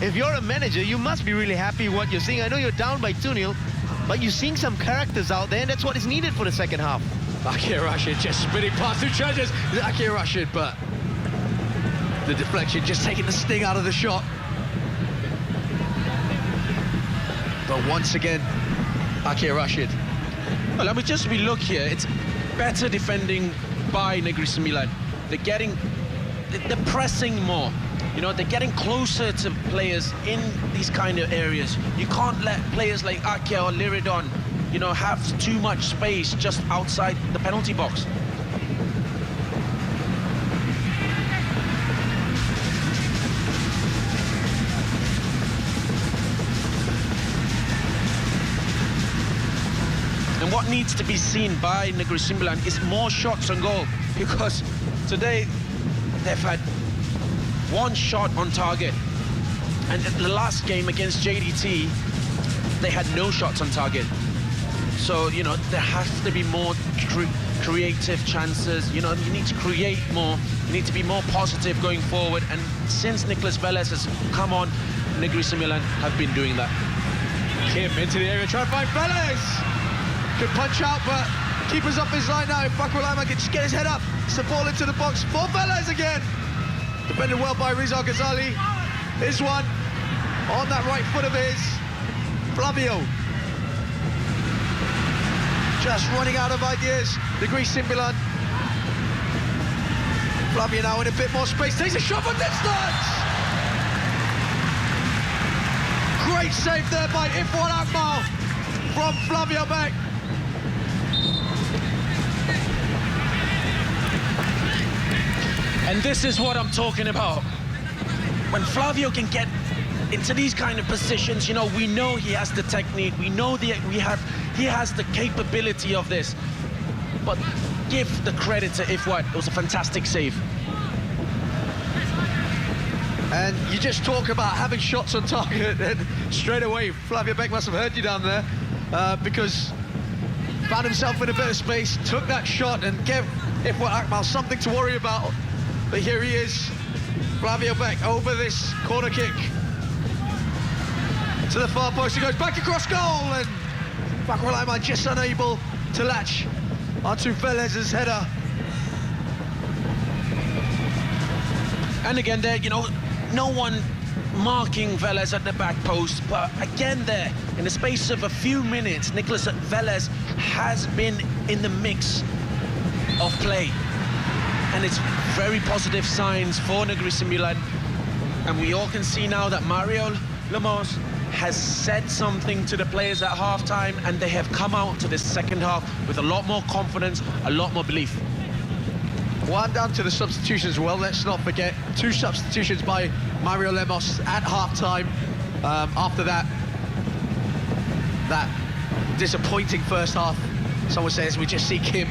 If you're a manager, you must be really happy what you're seeing. I know you're down by 2-0, but you're seeing some characters out there, and that's what is needed for the second half. Akir Rashid just spinning past two charges. Akir Rashid, but the deflection just taking the sting out of the shot. But once again, Akir Rashid. Well, let me just relook here. It's better defending by Negri Sembilan. They're pressing more. You know, they're getting closer to players in these kind of areas. You can't let players like Akir or Liridon, you know, have too much space just outside the penalty box. And what needs to be seen by Negri Sembilan is more shots on goal, because today they've had 1 shot on target. And the last game against JDT, they had no shots on target. So, you know, there has to be more creative chances. You know, you need to create more. You need to be more positive going forward. And since Nicolas Velez has come on, Negri Sembilan have been doing that. Kim into the area, trying to find Velez. Could punch out, but keeper's off his line now. If Fakrulaiman can just get his head up, it's the ball into the box for Velez again. Defended well by Rizal Ghazali. Here's one on that right foot of his. Flavio. Just running out of ideas. Negri Sembilan. Flavio now in a bit more space. Takes a shot for distance. Great save there by Ifwan Akmal from Flavio Beck. And this is what I'm talking about. When Flavio can get into these kind of positions, you know, we know he has the technique, we know he has the capability of this. But give the credit to Ifwan. It was a fantastic save. And you just talk about having shots on target, and straight away Flavio Beck must have heard you down there, because found himself in a bit of space, took that shot and gave Ifwan Akmal something to worry about. But here he is, Flavio Beck over this corner kick to the far post. He goes back across goal, and Fakrulaiman just unable to latch onto Velez's header. And again there, you know, no one marking Velez at the back post, but again there, in the space of a few minutes, Nicolas Velez has been in the mix of play. And it's very positive signs for Negri Sembilan. And we all can see now that Mario Lemos has said something to the players at halftime, and they have come out to this second half with a lot more confidence, a lot more belief. One down to the substitutions. Well, let's not forget 2 substitutions by Mario Lemos at halftime. After that disappointing first half, someone says we just see Kim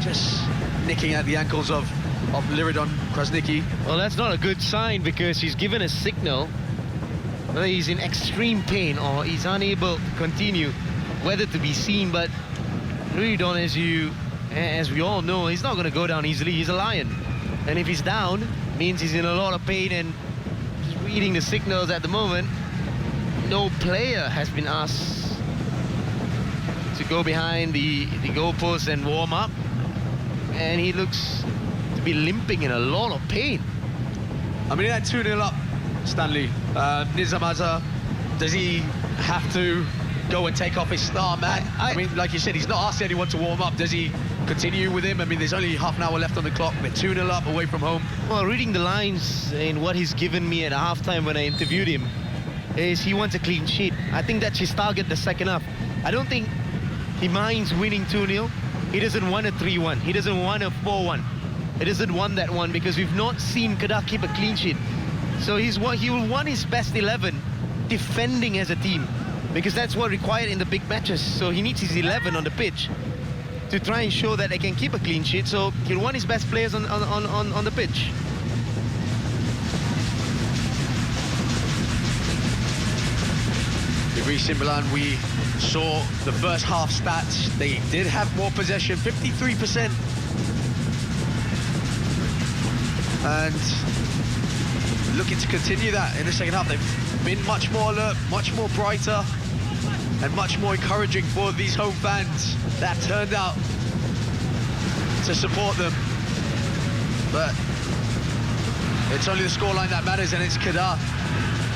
just nicking at the ankles of Liridon Krasniqi. Well, that's not a good sign, because he's given a signal whether he's in extreme pain or he's unable to continue, whether to be seen. But Liridon, as we all know, he's not going to go down easily. He's a lion, and if he's down, means he's in a lot of pain. And just reading the signals at the moment, no player has been asked to go behind the goalpost and warm up, and he looks to be limping in a lot of pain. I mean, he had 2-0 up, Stanley. Nizam Azhar, does he have to go and take off his star man? I mean, like you said, he's not asked anyone to warm up. Does he continue with him? I mean, there's only half an hour left on the clock. They're 2-0 up away from home. Well, reading the lines in what he's given me at halftime when I interviewed him, is he wants a clean sheet. I think that's his target the second half. I don't think he minds winning 2-0. He doesn't want a 3-1. He doesn't want a 4-1. He doesn't want that one, because we've not seen Kedah keep a clean sheet. So he will want his best 11 defending as a team, because that's what required in the big matches. So he needs his 11 on the pitch to try and show that they can keep a clean sheet. So he'll want his best players on the pitch. Negri Sembilan, we saw the first half stats. They did have more possession, 53%. And looking to continue that in the second half. They've been much more alert, much more brighter, and much more encouraging for these home fans that turned out to support them. But it's only the scoreline that matters, and it's Kedah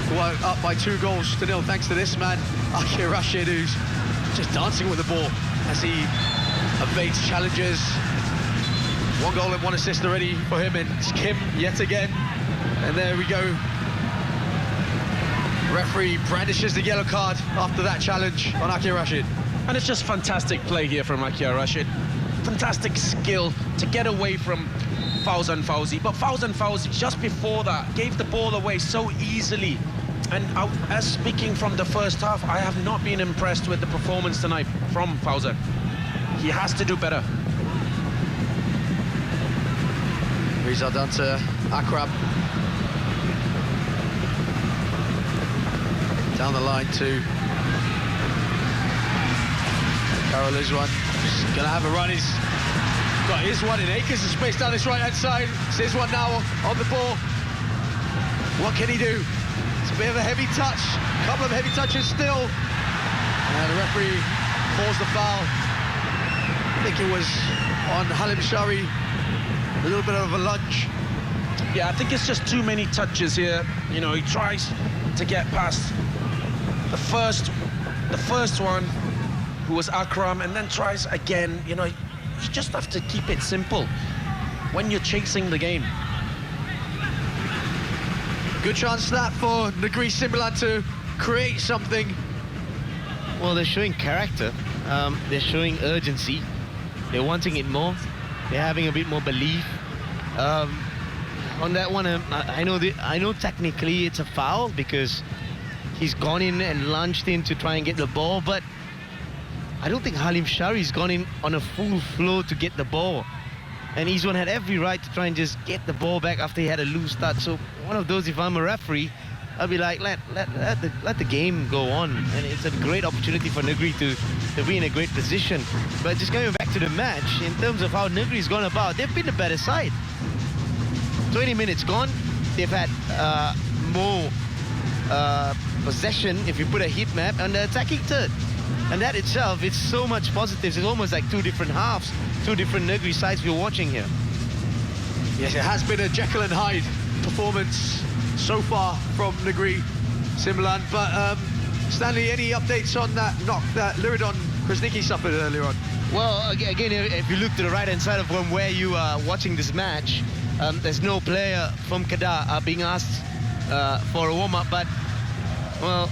who are up by 2-0 thanks to this man, Akir Rashid, who's just dancing with the ball as he evades challenges. 1 goal and 1 assist already for him, and it's Kim yet again. And there we go. Referee brandishes the yellow card after that challenge on Akir Rashid. And it's just fantastic play here from Akir Rashid. Fantastic skill to get away from Fauzan Fauzi. But Fauzan Fauzi, just before that, gave the ball away so easily. And as speaking from the first half, I have not been impressed with the performance tonight from Fauzan. He has to do better. Rizal down to Akrab. Down the line to Karol Iswan. Just gonna have a run. He's got Iswan in acres of space down this right-hand side. It's Iswan now on the ball. What can he do? It's a bit of a heavy touch. A couple of heavy touches still. And the referee calls the foul. I think it was on Halim Shari. A little bit of a lunge. Yeah, I think it's just too many touches here. You know, he tries to get past the first one, who was Akram, and then tries again. You know, you just have to keep it simple when you're chasing the game. Good chance that for Negri Sembilan to create something. Well, they're showing character. They're showing urgency. They're wanting it more. They're having a bit more belief. On that one, I know technically it's a foul because he's gone in and lunged in to try and get the ball, but I don't think Halim Shari's gone in on a full flow to get the ball. And Iswan had every right to try and just get the ball back after he had a loose start. So one of those, if I'm a referee, I'll be like, let the game go on. And it's a great opportunity for Negri to be in a great position. But just going back to the match, in terms of how Negri's gone about, they've been the better side. 20 minutes gone, they've had more possession, if you put a heat map, on the attacking third. And that itself, it's so much positives. It's almost like two different halves, two different Negri sides we're watching here. Yes, it has been a Jekyll and Hyde performance so far from Negri Sembilan. But Stanley, any updates on that knock that Liridon Krasnicki suffered earlier on? Well, again, if you look to the right-hand side of from where you are watching this match, there's no player from Kedah being asked for a warm-up, but, well,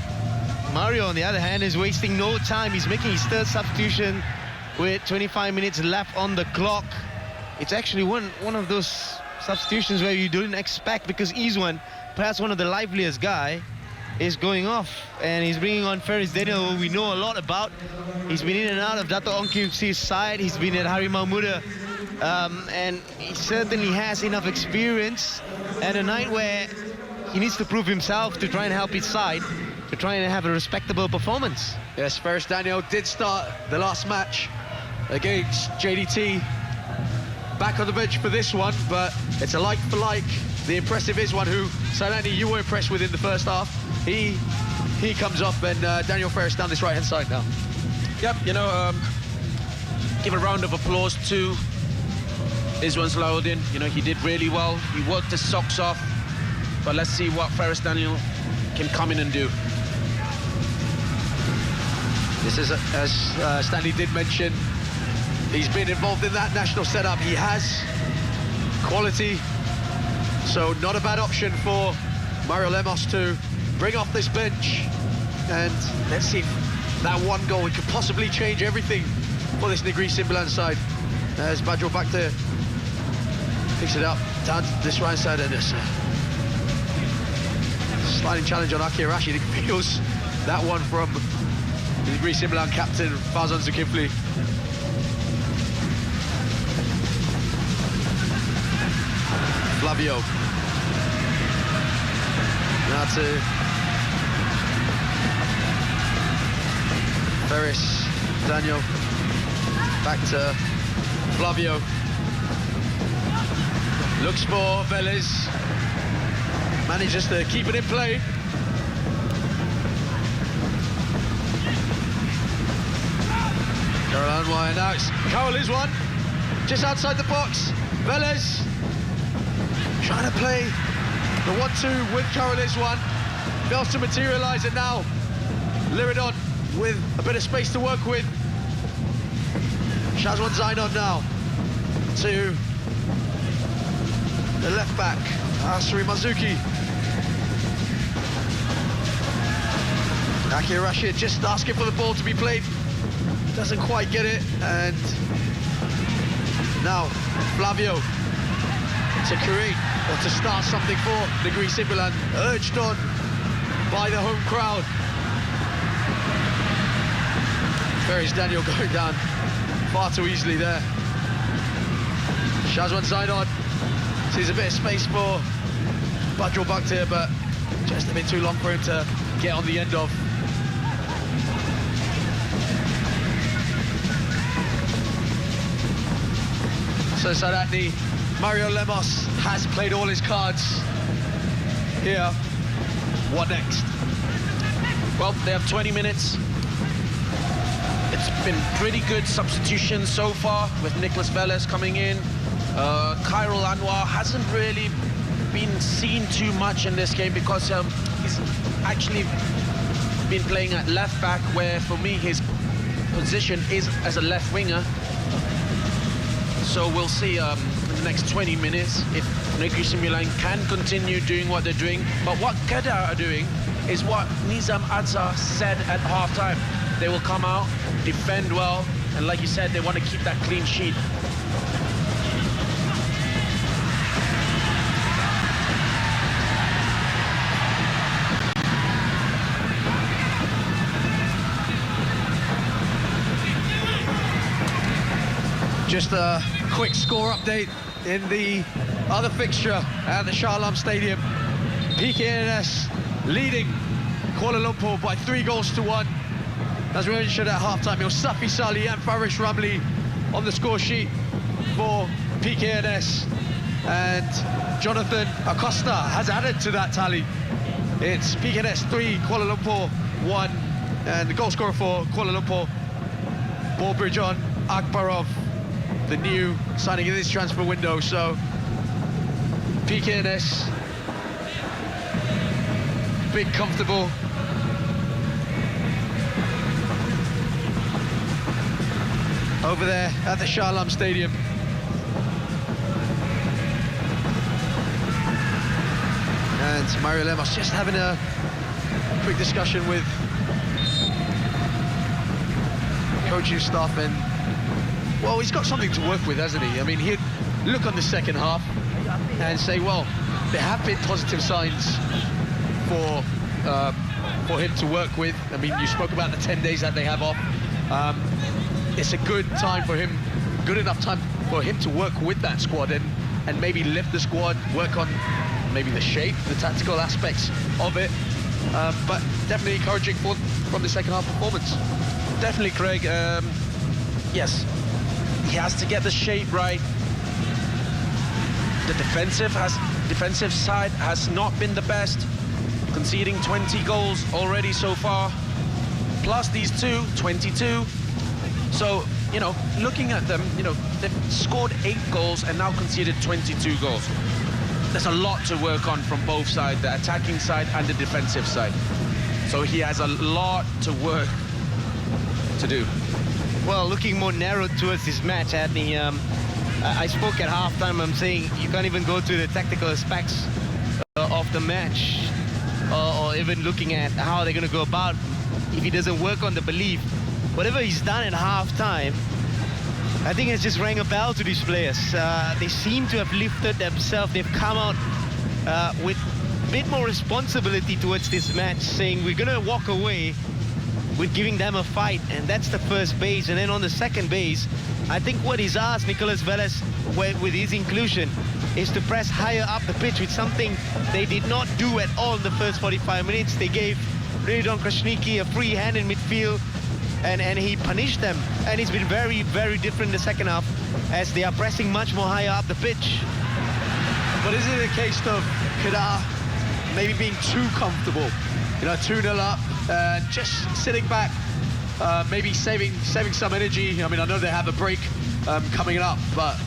Mario, on the other hand, is wasting no time. He's making his third substitution with 25 minutes left on the clock. It's actually one of those substitutions where you didn't expect, because Iswan, perhaps one of the liveliest guy, is going off, and he's bringing on Faris Daniel, who we know a lot about. He's been in and out of Dato' Ong Kim See's side. He's been at Harimau Muda, and he certainly has enough experience at a night where he needs to prove himself to try and help his side, to try and have a respectable performance. Yes, Faris Daniel did start the last match against JDT. Back on the bench for this one, but it's a like for like. The impressive Iswan, who, Sailani, you were impressed with in the first half. He comes off, and Daniel Faris down this right-hand side now. Yep, you know, give a round of applause to Iswan Salahuddin. You know, he did really well. He worked his socks off. But let's see what Faris Daniel can come in and do. This is, as Stanley did mention, he's been involved in that national setup. He has quality, so not a bad option for Mario Lemos to bring off this bench. And let's see if that one goal could possibly change everything for this Negri Sembilan side. As Badro back there picks it up down to this right side, and it's sliding challenge on Akir Rashid. He feels that one from the Negri Sembilan captain Fauzan Zulkifli. Flavio. Now to Faris Daniel. Back to Flavio. Looks for Velez. Manages to keep it in play. Caroline Wire now. It's Karol Iswan just outside the box. Velez trying to play the 1-2 with Karol Iswan. Fails to materialise it now. Liridon with a bit of space to work with. Shazwan Zainon now to the left back, Asri Mazuki. Akir Rashid just asking for the ball to be played. Doesn't quite get it, and now Flavio to create or to start something for Negri Sembilan, urged on by the home crowd. Faris Daniel going down far too easily there. Shazwan Zainon sees a bit of space for Badrul Bakhtir, but just a bit too long for him to get on the end of. So Sadatni, Mario Lemos has played all his cards here. What next? Well, they have 20 minutes. It's been pretty good substitutions so far with Nicholas Velez coming in. Khairul Anwar hasn't really been seen too much in this game because he's actually been playing at left back, where for me his position is as a left winger. So we'll see in the next 20 minutes if Negeri Sembilan can continue doing what they're doing. But what Kedah are doing is what Nizam Adzar said at half-time. They will come out, defend well, and like you said, they want to keep that clean sheet. Just a quick score update in the other fixture at the Shah Alam Stadium. PKNS leading Kuala Lumpur by 3-1. As we mentioned at halftime, it was Safi Salih and Farish Ramli on the score sheet for PKNS. And Jonathan Acosta has added to that tally. It's PKNS 3, Kuala Lumpur 1. And the goal scorer for Kuala Lumpur, Borbridjon Akbarov, the new signing in this transfer window. So PKNS, big comfortable. Over there at the Shah Alam Stadium. And Mario Lemos just having a quick discussion with coaching staff, and well, he's got something to work with, hasn't he? I mean, he'd look on the second half and say, well, there have been positive signs for him to work with. I mean, you spoke about the 10 days that they have off. It's a good time for him, good enough time for him to work with that squad and maybe lift the squad, work on maybe the shape, the tactical aspects of it. But definitely encouraging from the second half performance. Definitely, Craig. Yes, he has to get the shape right. The defensive side has not been the best, conceding 20 goals already so far, plus these 22. So, you know, looking at them, you know, they've scored 8 goals and now conceded 22 goals. There's a lot to work on from both sides, the attacking side and the defensive side. So he has a lot to work to do. Well, looking more narrow towards this match, Adney, I spoke at halftime. I'm saying you can't even go to the tactical aspects of the match, or even looking at how they're going to go about if he doesn't work on the belief. Whatever he's done at halftime, I think it's just rang a bell to these players. They seem to have lifted themselves. They've come out with a bit more responsibility towards this match, saying we're going to walk away with giving them a fight, and that's the first base. And then on the second base, I think what he's asked Nicholas Velez with his inclusion is to press higher up the pitch, with something they did not do at all in the first 45 minutes. They gave Redon Krasniki a free hand in midfield, and he punished them. And it's been very, very different in the second half, as they are pressing much more higher up the pitch. But is it a case of Kedah maybe being too comfortable? You know, 2-0 up, just sitting back, maybe saving some energy. I mean, I know they have a break coming up, but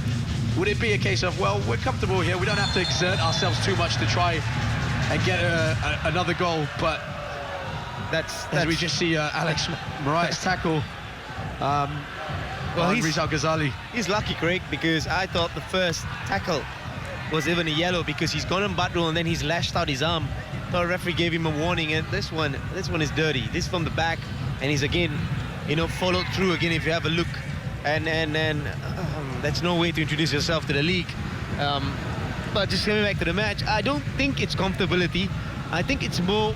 would it be a case of, well, we're comfortable here, we don't have to exert ourselves too much to try and get another goal? But that's we just see Alex Mariah's tackle on Rizal Ghazali. He's lucky, Craig, because I thought the first tackle was even a yellow, because he's gone on Badrul and then he's lashed out his arm. Thought the referee gave him a warning, and this one is dirty. This from the back, and he's again, you know, followed through again. If you have a look, and that's no way to introduce yourself to the league. But just coming back to the match, I don't think it's comfortability. I think it's more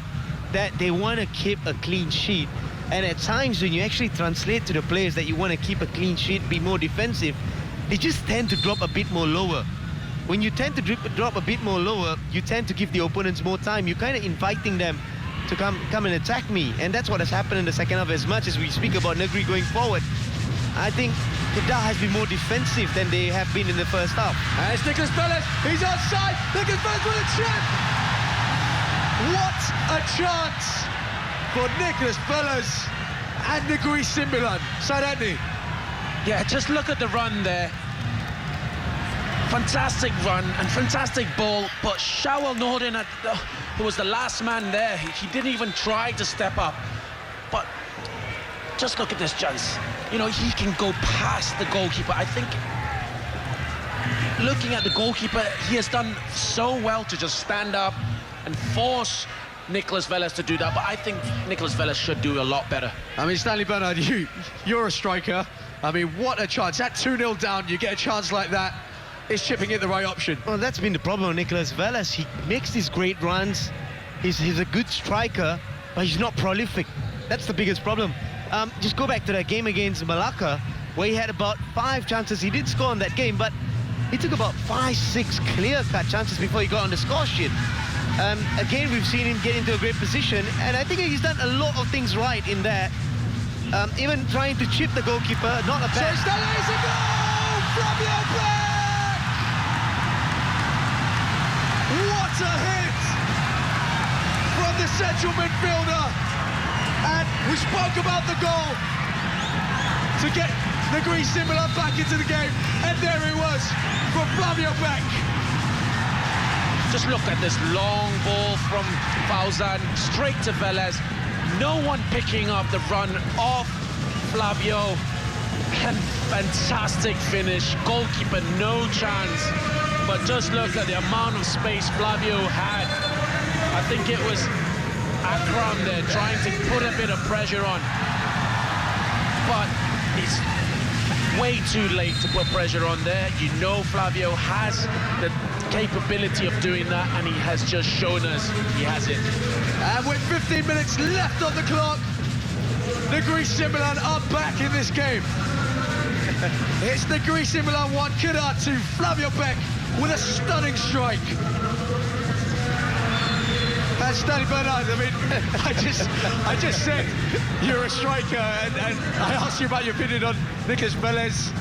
that they want to keep a clean sheet. And at times when you actually translate to the players that you want to keep a clean sheet, be more defensive, they just tend to drop a bit more lower. when you tend to drop a bit more lower, you tend to give the opponents more time. You're kind of inviting them to come and attack me, and that's what has happened in the second half. As much as we speak about Negri going forward, I think Kedah has been more defensive than they have been in the first half. And it's Nicholas Velez, he's onside, Nicholas Velez with a chip! What a chance for Nicholas Velez and Negri Simbilan. Saidani. Yeah, just look at the run there. Fantastic run and fantastic ball, but Shawal Nordin, who was the last man there, he didn't even try to step up. But just look at this chance. You know, he can go past the goalkeeper. I think, looking at the goalkeeper, he has done so well to just stand up and force Nicholas Velez to do that, but I think Nicholas Velez should do a lot better. I mean, Stanley Bernard, you're a striker. I mean, what a chance. At 2-0 down, you get a chance like that. Is chipping it the right option? Well, that's been the problem with Nicholas Velez. He makes these great runs. He's a good striker, but he's not prolific. That's the biggest problem. Just go back to that game against Malacca, where he had about 5 chances. He did score in that game, but he took about 5-6 clear-cut chances before he got on the score sheet. Again, we've seen him get into a great position, and I think he's done a lot of things right in that. Even trying to chip the goalkeeper, not a bad... So it's a goal! Flavio Beck! What a hit from the central midfielder. And we spoke about the goal to get Negri Simbilan back into the game. And there it was from Flavio Beck. Just look at this long ball from Fauzan straight to Velez. No one picking up the run off Flavio. And fantastic finish. Goalkeeper, no chance. But just look at the amount of space Flavio had. I think it was Akram there trying to put a bit of pressure on. But it's way too late to put pressure on there. You know Flavio has the capability of doing that, and he has just shown us he has it. And with 15 minutes left on the clock, Negri Simbilan are back in this game. It's Negri Simbilan 1, Kedah 2, Flavio Beck with a stunning strike. And Stanley Bernard, I mean, I just said you're a striker, and I asked you about your opinion on Nicholas Velez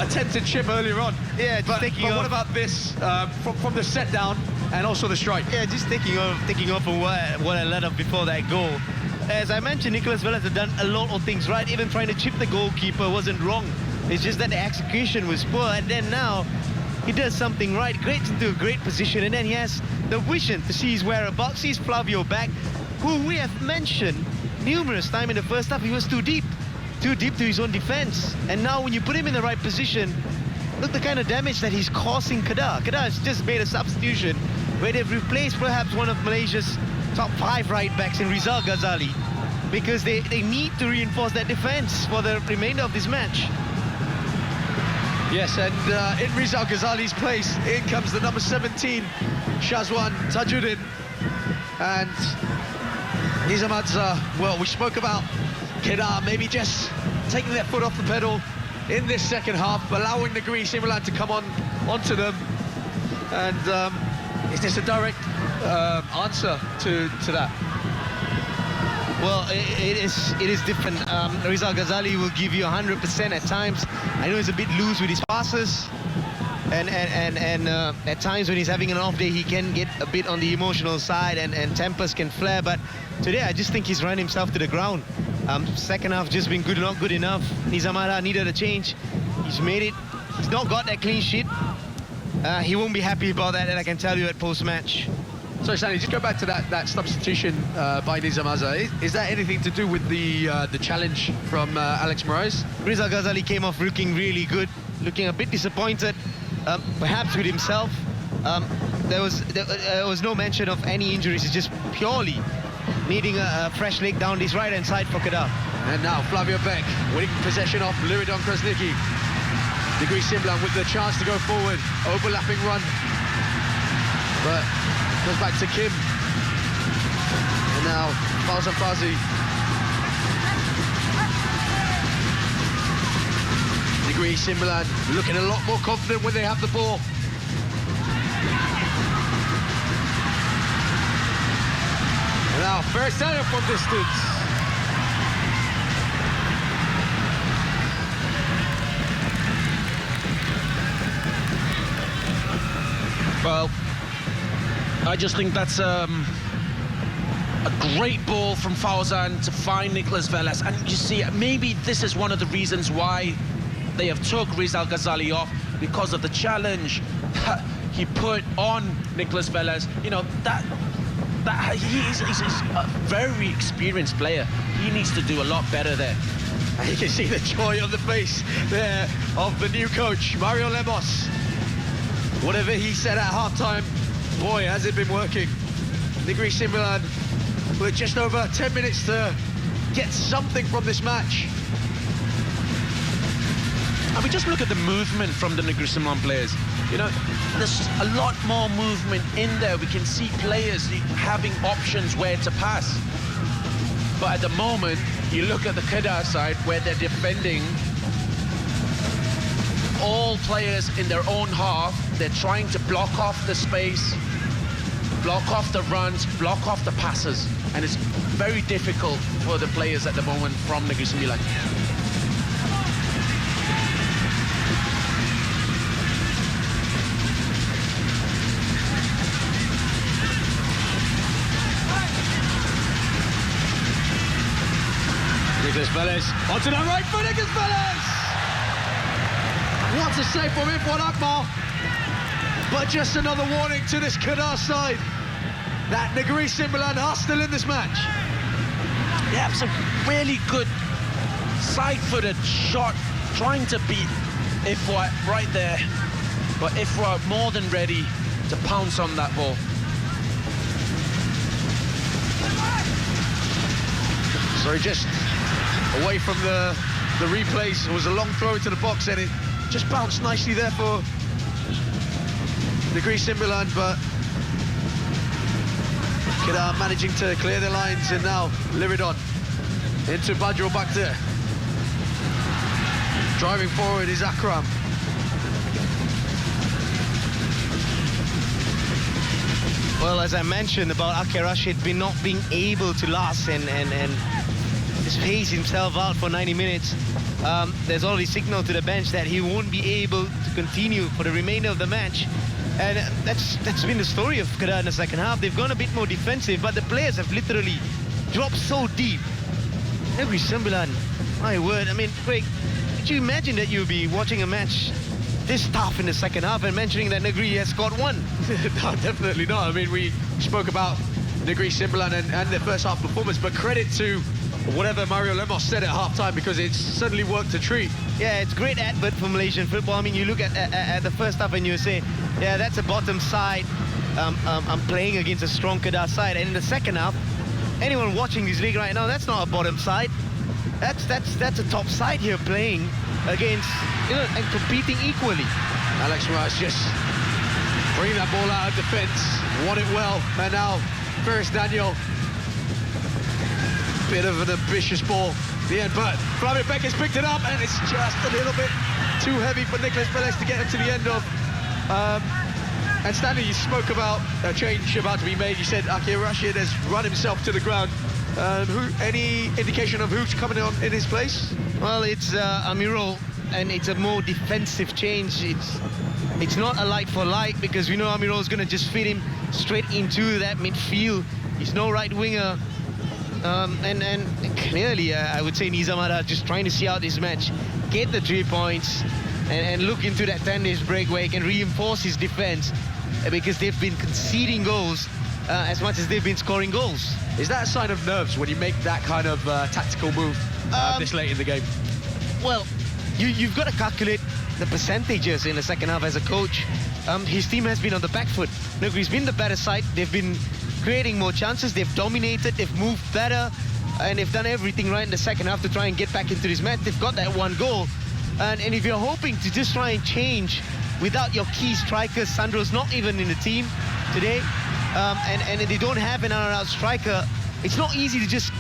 attempted chip earlier on. Yeah, but what about this from the set down and also the strike? Yeah, just taking off of what I led up before that goal. As I mentioned, Nicholas Velez has done a lot of things right. Even trying to chip the goalkeeper wasn't wrong. It's just that the execution was poor, and then now he does something right, gets into a great position, and then he has the vision to see his whereabouts, sees Flavio Beck, who we have mentioned numerous times in the first half. He was too deep to his own defense. And now when you put him in the right position, look the kind of damage that he's causing Kedah. Kedah has just made a substitution where they've replaced perhaps one of Malaysia's top 5 right backs in Rizal Ghazali, because they need to reinforce that defense for the remainder of this match. Yes, and in Rizal Ghazali's place, in comes the number 17, Shazwan Tajuddin. And Nizamadza, well, we spoke about Kedah maybe just taking their foot off the pedal in this second half, allowing Negri Simbilan to come onto them. And is this a direct answer to that? Well, it is different. Rizal Ghazali will give you 100% at times. I know he's a bit loose with his passes, and at times when he's having an off day, he can get a bit on the emotional side, and tempers can flare. But today, I just think he's run himself to the ground. Second half just been not good enough. Nizamada needed a change. He's made it. He's not got that clean sheet. He won't be happy about that, and I can tell you at post-match. So, Stanley, just go back to that substitution by Nizamaza. Is that anything to do with the challenge from Alex Moraes? Rizal Ghazali came off looking really good, looking a bit disappointed, perhaps with himself. There was no mention of any injuries. It's just purely needing a fresh leg down this right-hand side for Kedah. And now Flavio Beck winning possession off Luridon Krasniki. Negri Simbilan with the chance to go forward. Overlapping run. But goes back to Kim. And now Fauzan Fazi. Negri Simbilan looking a lot more confident when they have the ball. Now, first Daniel from distance. Well, I just think that's a great ball from Fauzan to find Nicolas Velez. And you see, maybe this is one of the reasons why they have took Rizal Ghazali off, because of the challenge that he put on Nicolas Velez. You know, he's a very experienced player. He needs to do a lot better there. And you can see the joy on the face there of the new coach, Mario Lemos. Whatever he said at halftime, boy, has it been working. Negri Simbalan with just over 10 minutes to get something from this match. And we just look at the movement from the Negri Simbalan players. You know, there's a lot more movement in there. We can see players having options where to pass. But at the moment, you look at the Kedah side where they're defending all players in their own half. They're trying to block off the space, block off the runs, block off the passes. And it's very difficult for the players at the moment from Negri Sembilan. Nicolas Velez onto the right foot, Nicolas Velez! What a save from Irfan Akmal. But just another warning to this Kedah side that Negri Sembilan are still in this match. Yeah, it's a really good side-footed shot, trying to beat Ifwa right there. But Ifwa more than ready to pounce on that ball. Sorry, just away from the replays. It was a long throw into the box and it just bounced nicely there for Negri Sembilan, but Kedah managing to clear their lines, and now Liridon into Badro back there. Driving forward is Akram. Well, as I mentioned about Akir Rashid not being able to last and just pace himself out for 90 minutes, there's already signal to the bench that he won't be able to continue for the remainder of the match. And that's been the story of Kedah in the second half. They've gone a bit more defensive, but the players have literally dropped so deep. Negri Sembilan, my word. I mean, Craig, could you imagine that you'll be watching a match this tough in the second half and mentioning that Negri has scored one? No, definitely not. I mean, we spoke about Negri Sembilan and their first half performance, but credit to whatever Mario Lemos said at halftime, because it's suddenly worked a treat. Yeah, it's great advert for Malaysian football. I mean, you look at the first half and you say, yeah, that's a bottom side. I'm playing against a strong Kedah side. And in the second half, anyone watching this league right now, that's not a bottom side. That's a top side here playing against, you know, and competing equally. Alex Rice just bringing that ball out of defence, won it well, and now first Daniel. Bit of an ambitious ball at the end, but Flavio Becker's picked it up, and it's just a little bit too heavy for Nicolas Velez to get him to the end of. And Stanley, you spoke about a change about to be made. You said Akir Rashid has run himself to the ground. Any indication of who's coming on in his place? Well, it's Amirul, and it's a more defensive change. It's not a like for like, because we know Amirul is going to just feed him straight into that midfield. He's no right winger. And clearly, I would say Nizamada just trying to see out this match, get the 3 points, and look into that 10 days break where he can reinforce his defense, because they've been conceding goals as much as they've been scoring goals. Is that a sign of nerves when you make that kind of tactical move this late in the game? Well, you've got to calculate the percentages in the second half as a coach. His team has been on the back foot. Negri's been the better side. They've been creating more chances, they've dominated, they've moved better, and they've done everything right in the second half to try and get back into this match. They've got that one goal, and if you're hoping to just try and change without your key strikers, Sandro's not even in the team today, and they don't have an out-and-out striker, it's not easy to just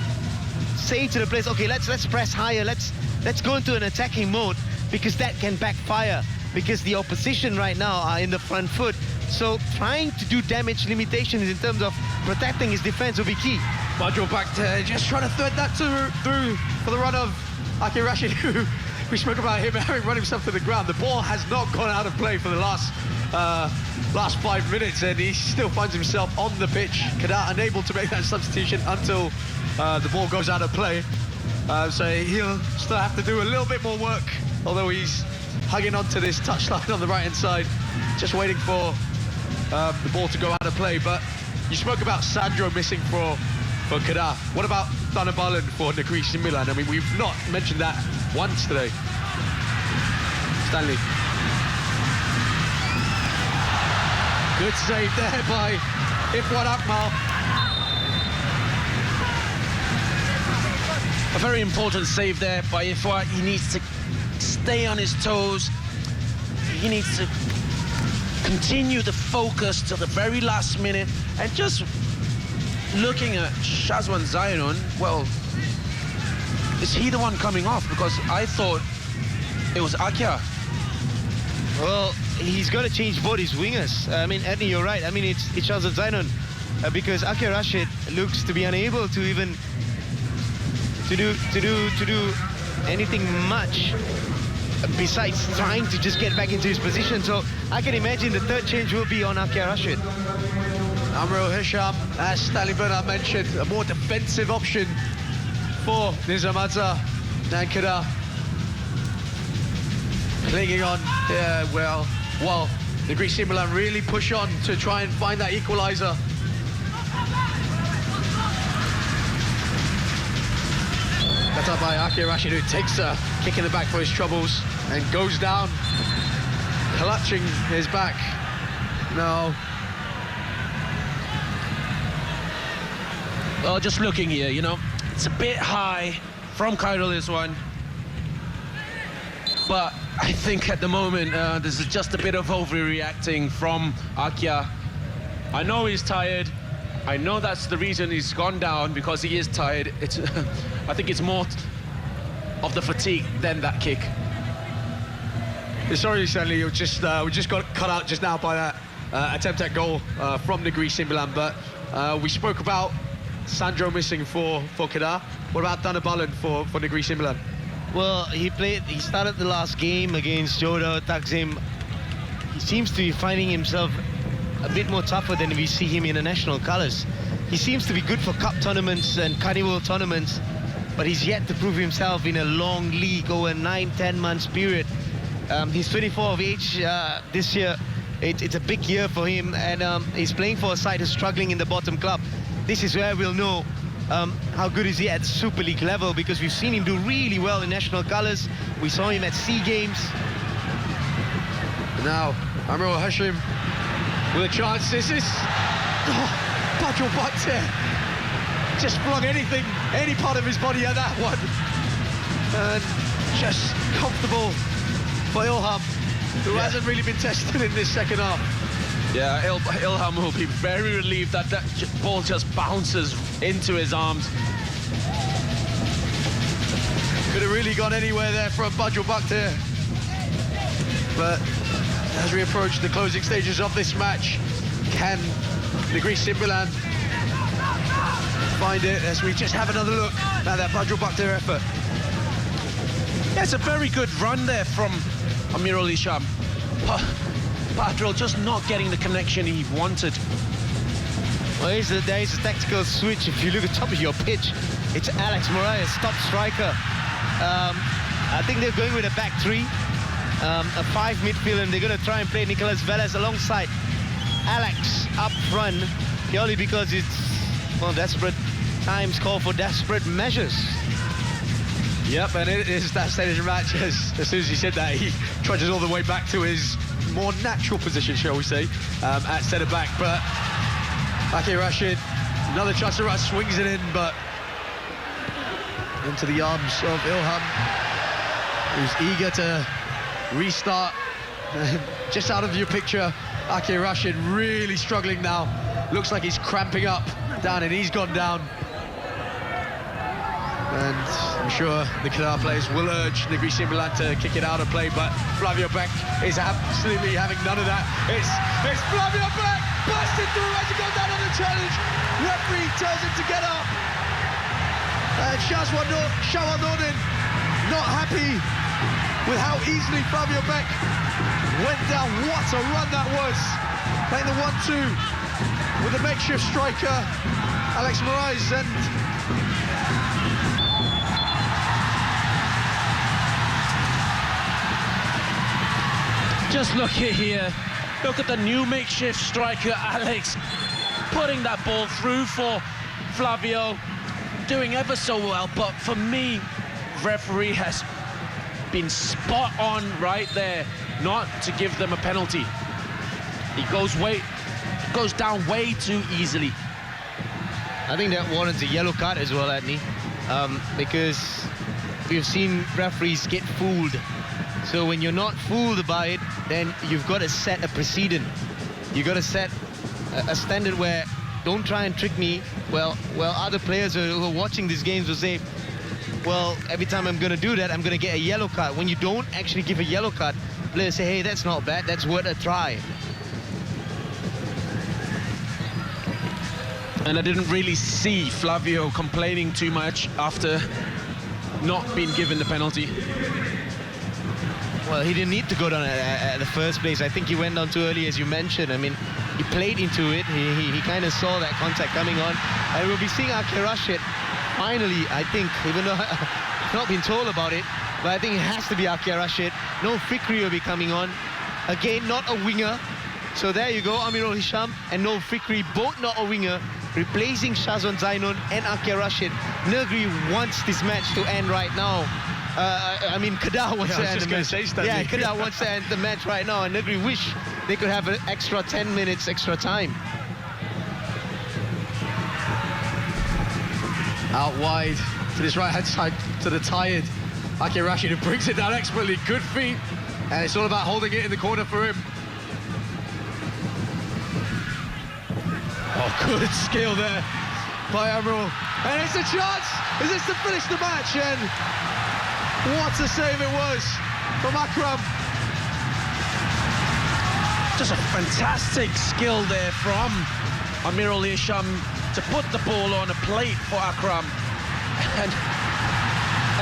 say to the players, okay, let's press higher, let's go into an attacking mode, because that can backfire, because the opposition right now are in the front foot. So trying to do damage limitations in terms of protecting his defense will be key. Badrul back there, just trying to thread that through for the run of Akir Rashid, who we spoke about him having run himself to the ground. The ball has not gone out of play for the last 5 minutes, and he still finds himself on the pitch. Kedah unable to make that substitution until the ball goes out of play. So he'll still have to do a little bit more work, although he's hugging onto this touchline on the right-hand side, just waiting for the ball to go out of play. But you spoke about Sandro missing for Kedah. What about Thanabalan for Negeri Sembilan? I mean, we've not mentioned that once today. Stanley. Good save there by Ifwan Akmal. A very important save there by Ifwan. He needs to stay on his toes. He needs to continue the focus till the very last minute. And just looking at Shazwan Zainon, well, is he the one coming off? Because I thought it was Akir. Well, he's got to change both his wingers. I mean, Anthony, you're right. I mean, it's Shazwan Zainon because Akir Rashid looks to be unable to even to do anything much besides trying to just get back into his position. So I can imagine the third change will be on Akir Rashid. Amrul Hisham, as Stanley Bernard mentioned, a more defensive option for Nizam Azhar and Kedah. Clinging on here, well, Negeri Sembilan really push on to try and find that equaliser. Cut up by Akir Rashid, who takes a kick in the back for his troubles and goes down, clutching his back. No. Well, just looking here, you know, it's a bit high from Khairul Rizwan. But I think at the moment, this is just a bit of overreacting from Akir. I know he's tired. I know that's the reason he's gone down, because he is tired. I think it's more of the fatigue than that kick. Sorry, Stanley, we just got cut out just now by that attempt at goal from Negeri Sembilan. But we spoke about Sandro missing for Kedah. What about Thanabalan for Negeri Sembilan? Well, he started the last game against Jodoh Takzim. He seems to be finding himself a bit more tougher than we see him in the national colours. He seems to be good for cup tournaments and carnival tournaments, but he's yet to prove himself in a long league over a 9-10 months period. He's 24 of age this year. It's a big year for him, and he's playing for a side who's struggling in the bottom club. This is where we'll know how good is he at Super League level, because we've seen him do really well in national colours. We saw him at SEA Games. Now, Amrul Hashim with a chance. This is Badrul Bakhtir. Just flung anything, any part of his body at that one. And just comfortable for Ilham, who hasn't really been tested in this second half. Yeah, Ilham will be very relieved that that ball just bounces into his arms. Could have really gone anywhere there from Badrul Bakhtir. But as we approach the closing stages of this match, can Negeri Sembilan find it, as we just have another look at that Badrul Bakhtir effort? Yeah, it's a very good run there from Amirul Hisham. Badrul just not getting the connection he wanted. Well, there is a tactical switch. If you look at the top of your pitch, it's Alex Moraes, top striker. I think they're going with a back three, a 5 midfield, and they're going to try and play Nicolas Velez alongside Alex up front, purely because it's, well, desperate times call for desperate measures. Yep, and it is that stage of the match. As soon as he said that, he trudges all the way back to his more natural position, shall we say, at centre back. But Akir Rashid, another chance to rush, swings it in, but into the arms of Ilham, who's eager to restart. Just out of your picture, Akir Rashid really struggling now. Looks like he's cramping up down, and he's gone down. And I'm sure the Kedah players will urge Negeri Sembilan to kick it out of play, but Flavio Beck is absolutely having none of that. It's Flavio Beck! bursting through as he goes down on the challenge. Referee tells him to get up. And Shazwan Nordin not happy with how easily Flavio Beck went down. What a run that was. Playing the 1-2 with the makeshift striker, Alex Moraes, and just look at here. Look at the new makeshift striker, Alex, putting that ball through for Flavio, doing ever so well. But for me, referee has been spot on right there, not to give them a penalty. He goes down way too easily. I think that warrants a yellow card as well, Adney, because we've seen referees get fooled. So when you're not fooled by it, then you've got to set a precedent. You've got to set a standard where don't try and trick me. Well, other players who are watching these games will say, well, every time I'm going to do that, I'm going to get a yellow card. When you don't actually give a yellow card, players say, hey, that's not bad, that's worth a try. And I didn't really see Flavio complaining too much after not being given the penalty. Well, he didn't need to go down at the first place. I think he went down too early, as you mentioned. I mean, he played into it. He kind of saw that contact coming on. And we'll be seeing Akir Rashid finally, I think, even though I've not been told about it, but I think it has to be Akir Rashid. No Fikri will be coming on. Again, not a winger. So there you go, Amirul Hisham and No Fikri, both not a winger, replacing Shazwan Zainon and Akir Rashid. Negri wants this match to end right now. I mean, Kedah wants to end the match. Yeah, Kedah wants to end the match right now, and Negri wish they could have an extra 10 minutes extra time. Out wide to this right-hand side to the tired Akir Rashid, who brings it down expertly. Good feet, and it's all about holding it in the corner for him. Oh, good skill there by Amirul. And it's a chance. Is this to finish the match? And what a save it was from Akram. Just a fantastic skill there from Amirul Hisham to put the ball on a plate for Akram. And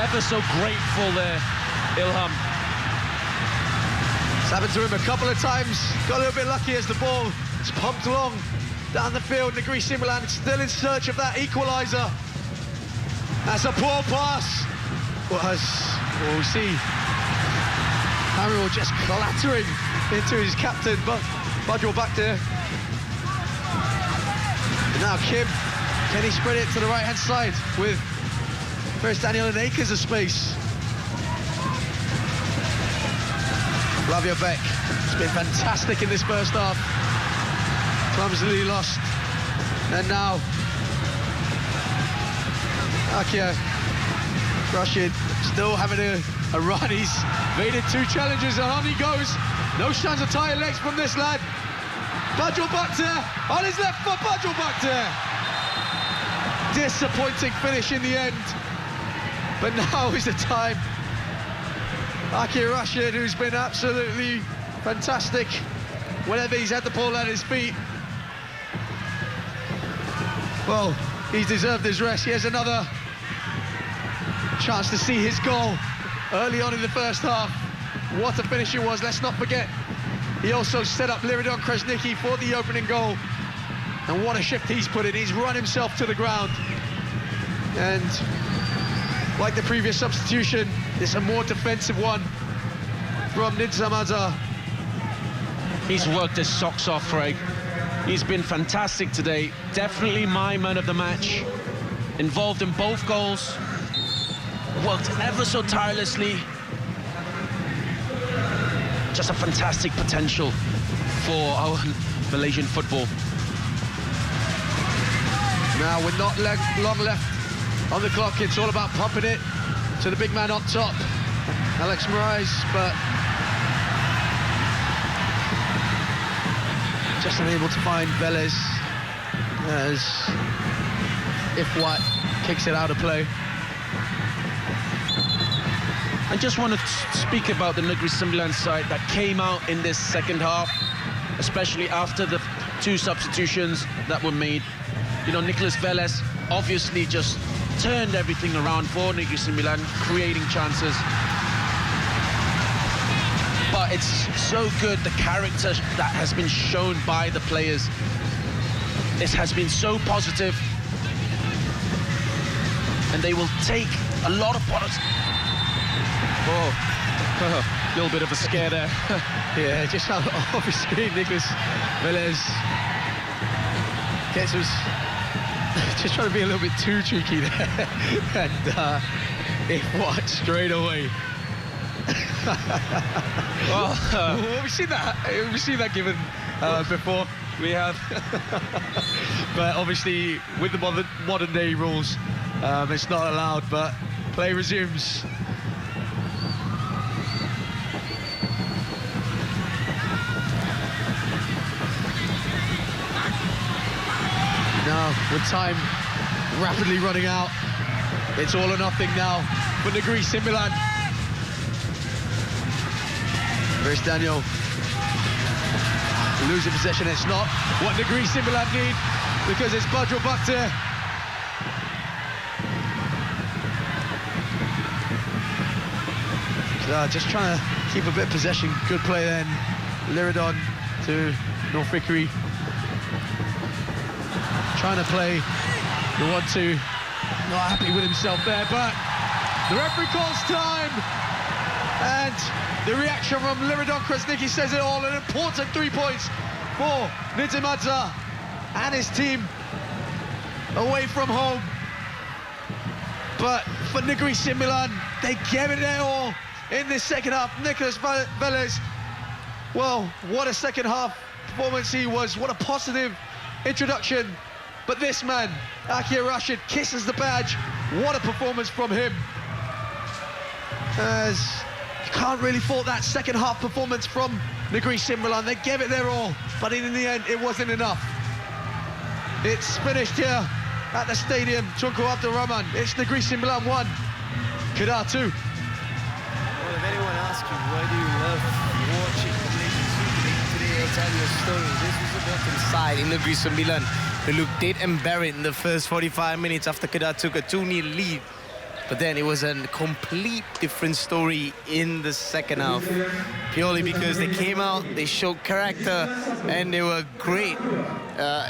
ever so grateful there, Ilham. It's happened to him a couple of times. Got a little bit lucky as the ball is pumped along down the field. Negri Simulan still in search of that equaliser. That's a poor pass. We'll see Amirul just clattering into his captain, but Badrul back there. And now Kim, can he spread it to the right-hand side with first Daniel and acres of space? Flavio Beck has been fantastic in this first half. Clumsily lost. And now Akir Rashid still having a run. He's evaded 2 challenges and on he goes. No chance of tired legs from this lad. Badrul Bakhter on his left foot. Badrul Bakhter. Disappointing finish in the end. But now is the time. Akir Rashid, who's been absolutely fantastic whenever he's had the ball at his feet. Well, he's deserved his rest. He has another chance to see his goal early on in the first half. What a finish it was. Let's not forget, he also set up Liridon Kresnicki for the opening goal. And what a shift he's put in. He's run himself to the ground. And like the previous substitution, it's a more defensive one from Nidzam Azhar. He's worked his socks off, Craig. He's been fantastic today. Definitely my man of the match. Involved in both goals. Worked ever so tirelessly. Just a fantastic potential for our Malaysian football. Now, with not long left on the clock, it's all about pumping it to the big man up top, Alex Moraes, but just unable to find Velez as Ifwat kicks it out of play. I just want to speak about the Negri Sembilan side that came out in this second half, especially after the 2 substitutions that were made. You know, Nicolas Velez obviously just turned everything around for Negri Sembilan, creating chances. But it's so good, the character that has been shown by the players. This has been so positive. And they will take a lot of positive. A little bit of a scare there. Yeah, just off his screen, Nicolas Velez gets us just trying to be a little bit too cheeky there. And it what straight away. Well, we've seen that given before. We have. But obviously, with the modern day rules, it's not allowed, but play resumes. Now, with time rapidly running out, it's all or nothing now for Negri Sembilan. There's Daniel losing possession. It's not what Negri Sembilan need, because it's Badro Bakhtir. Just trying to keep a bit of possession. Good play then. Liridon to Nur Fikri. Trying to play the 1-2. Not happy with himself there, but the referee calls time. And the reaction from Liridon Krasniki says it all. An important 3 points for Nizam and his team away from home. But for Negri Sembilan, they gave it their all in this second half. Nicolas Velez, well, what a second half performance he was. What a positive introduction. But this man, Akir Rashid, kisses the badge. What a performance from him. As you can't really fault that second half performance from Negri Sembilan. They gave it their all, but in the end, it wasn't enough. It's finished here at the stadium, Tunku Abdul Rahman. It's Negri Sembilan 1, Kedah 2. Well, if anyone asks you, why do you love watching the Malaysian Super League today, I'll tell you a story. This was the bottom side in Negri Sembilan. They looked dead and buried in the first 45 minutes after Kedah took a 2-0 lead. But then it was a complete different story in the second half. Purely because they came out, they showed character, and they were great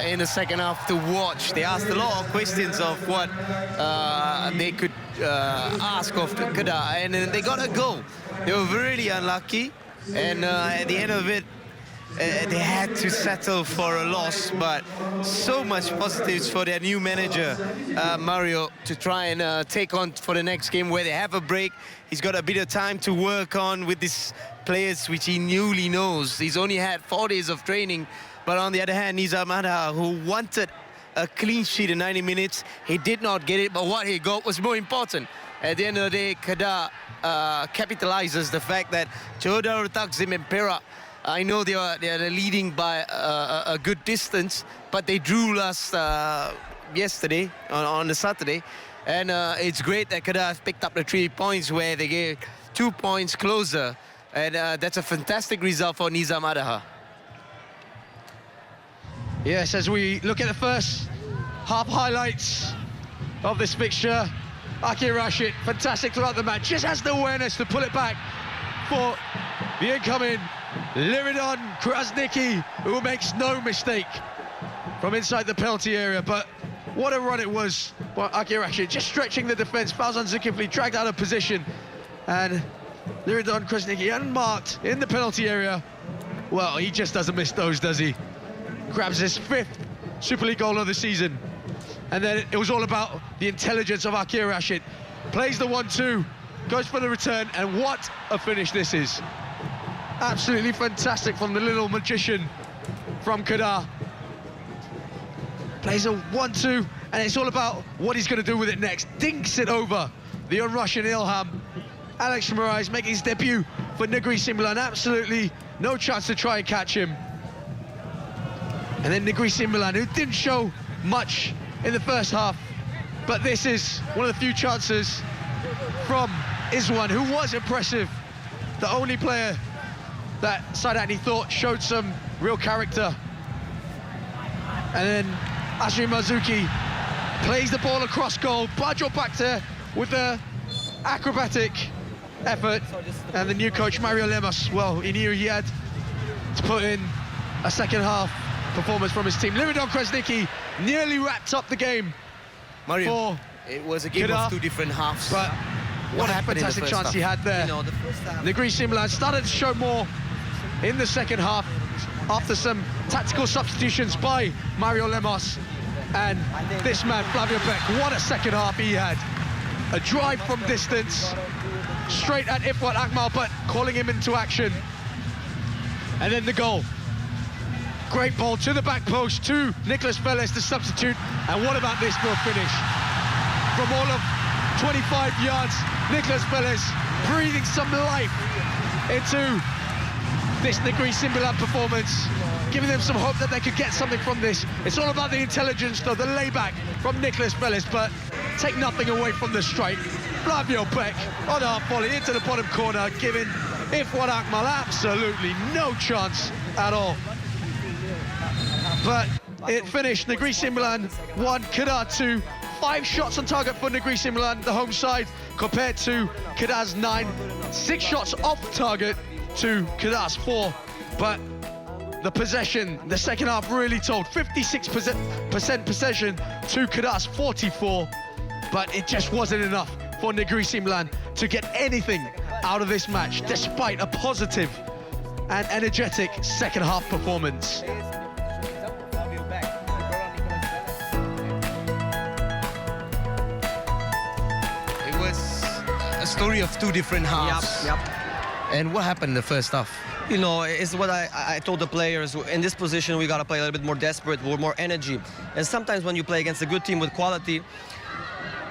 in the second half to watch. They asked a lot of questions of what they could ask of Kedah, and they got a goal. They were really unlucky, and at the end of it, they had to settle for a loss, but so much positives for their new manager, Mario, to try and take on for the next game where they have a break. He's got a bit of time to work on with these players, which he newly knows. He's only had 4 days of training, but on the other hand, Nizam Adha, who wanted a clean sheet in 90 minutes, he did not get it, but what he got was more important. At the end of the day, Kedah capitalizes the fact that Johor Takzim and Perak, I know they are leading by a good distance, but they drew last yesterday on the Saturday, and it's great that Kedah has picked up the 3 points where they gave 2 points closer, and that's a fantastic result for Nizam Adha. Yes, as we look at the first half highlights of this fixture, Akir Rashid, fantastic throughout the match, just has the awareness to pull it back for the incoming Liridon Krasniki, who makes no mistake from inside the penalty area. But what a run it was by Akir Rashid, just stretching the defence. Fauzan Zulkifli dragged out of position, and Liridon Krasniki unmarked in the penalty area. Well, he just doesn't miss those, does he? Grabs his 5th Super League goal of the season. And then it was all about the intelligence of Akir Rashid. Plays the 1-2, goes for the return, and what a finish this is. Absolutely fantastic from the little magician from Kedah. Plays a 1-2, and it's all about what he's going to do with it next. Dinks it over the un-Russian Ilham. Alex Moraes making his debut for Negri Sembilan. Absolutely no chance to try and catch him. And then Negri Sembilan, who didn't show much in the first half, but this is one of the few chances from Izwan, who was impressive. The only player that Saidani thought showed some real character. And then Ashri Mazuki plays the ball across goal. Bajo back there with the acrobatic effort. And the new coach, Mario Lemos, well, he knew he had to put in a second half performance from his team. Lividon Kresnicki nearly wrapped up the game. Mario, it was a game Kedah, of two different halves. But what a fantastic chance he had there. Negri Simlan started to show more in the second half after some tactical substitutions by Mario Lemos. And this man, Flavio Beck, what a second half he had. A drive from distance, straight at Ifwat Akmal, but calling him into action. And then the goal. Great ball to the back post to Nicolas Velez, the substitute. And what about this for a finish? From all of 25 yards, Nicolas Velez breathing some life into this Negri Simbilan performance, giving them some hope that they could get something from this. It's all about the intelligence, though, the layback from Nicolas Velez, but take nothing away from the strike. Flavio Beck on our volley into the bottom corner, giving Ifwat Akmal absolutely no chance at all. But it finished Negri Simbilan 1, Kedah 2. 5 shots on target for Negri Simbilan, the home side, compared to Kedah's 9. 6 shots off target to Kedah's 4. But the possession, the second half really told. 56% possession to Kedah's 44. But it just wasn't enough for Negri Simbilan to get anything out of this match, despite a positive and energetic second half performance. Story of two different halves. Yep. And what happened in the first half? You know, it's what I told the players. In this position, we got to play a little bit more desperate, with more energy. And sometimes when you play against a good team with quality,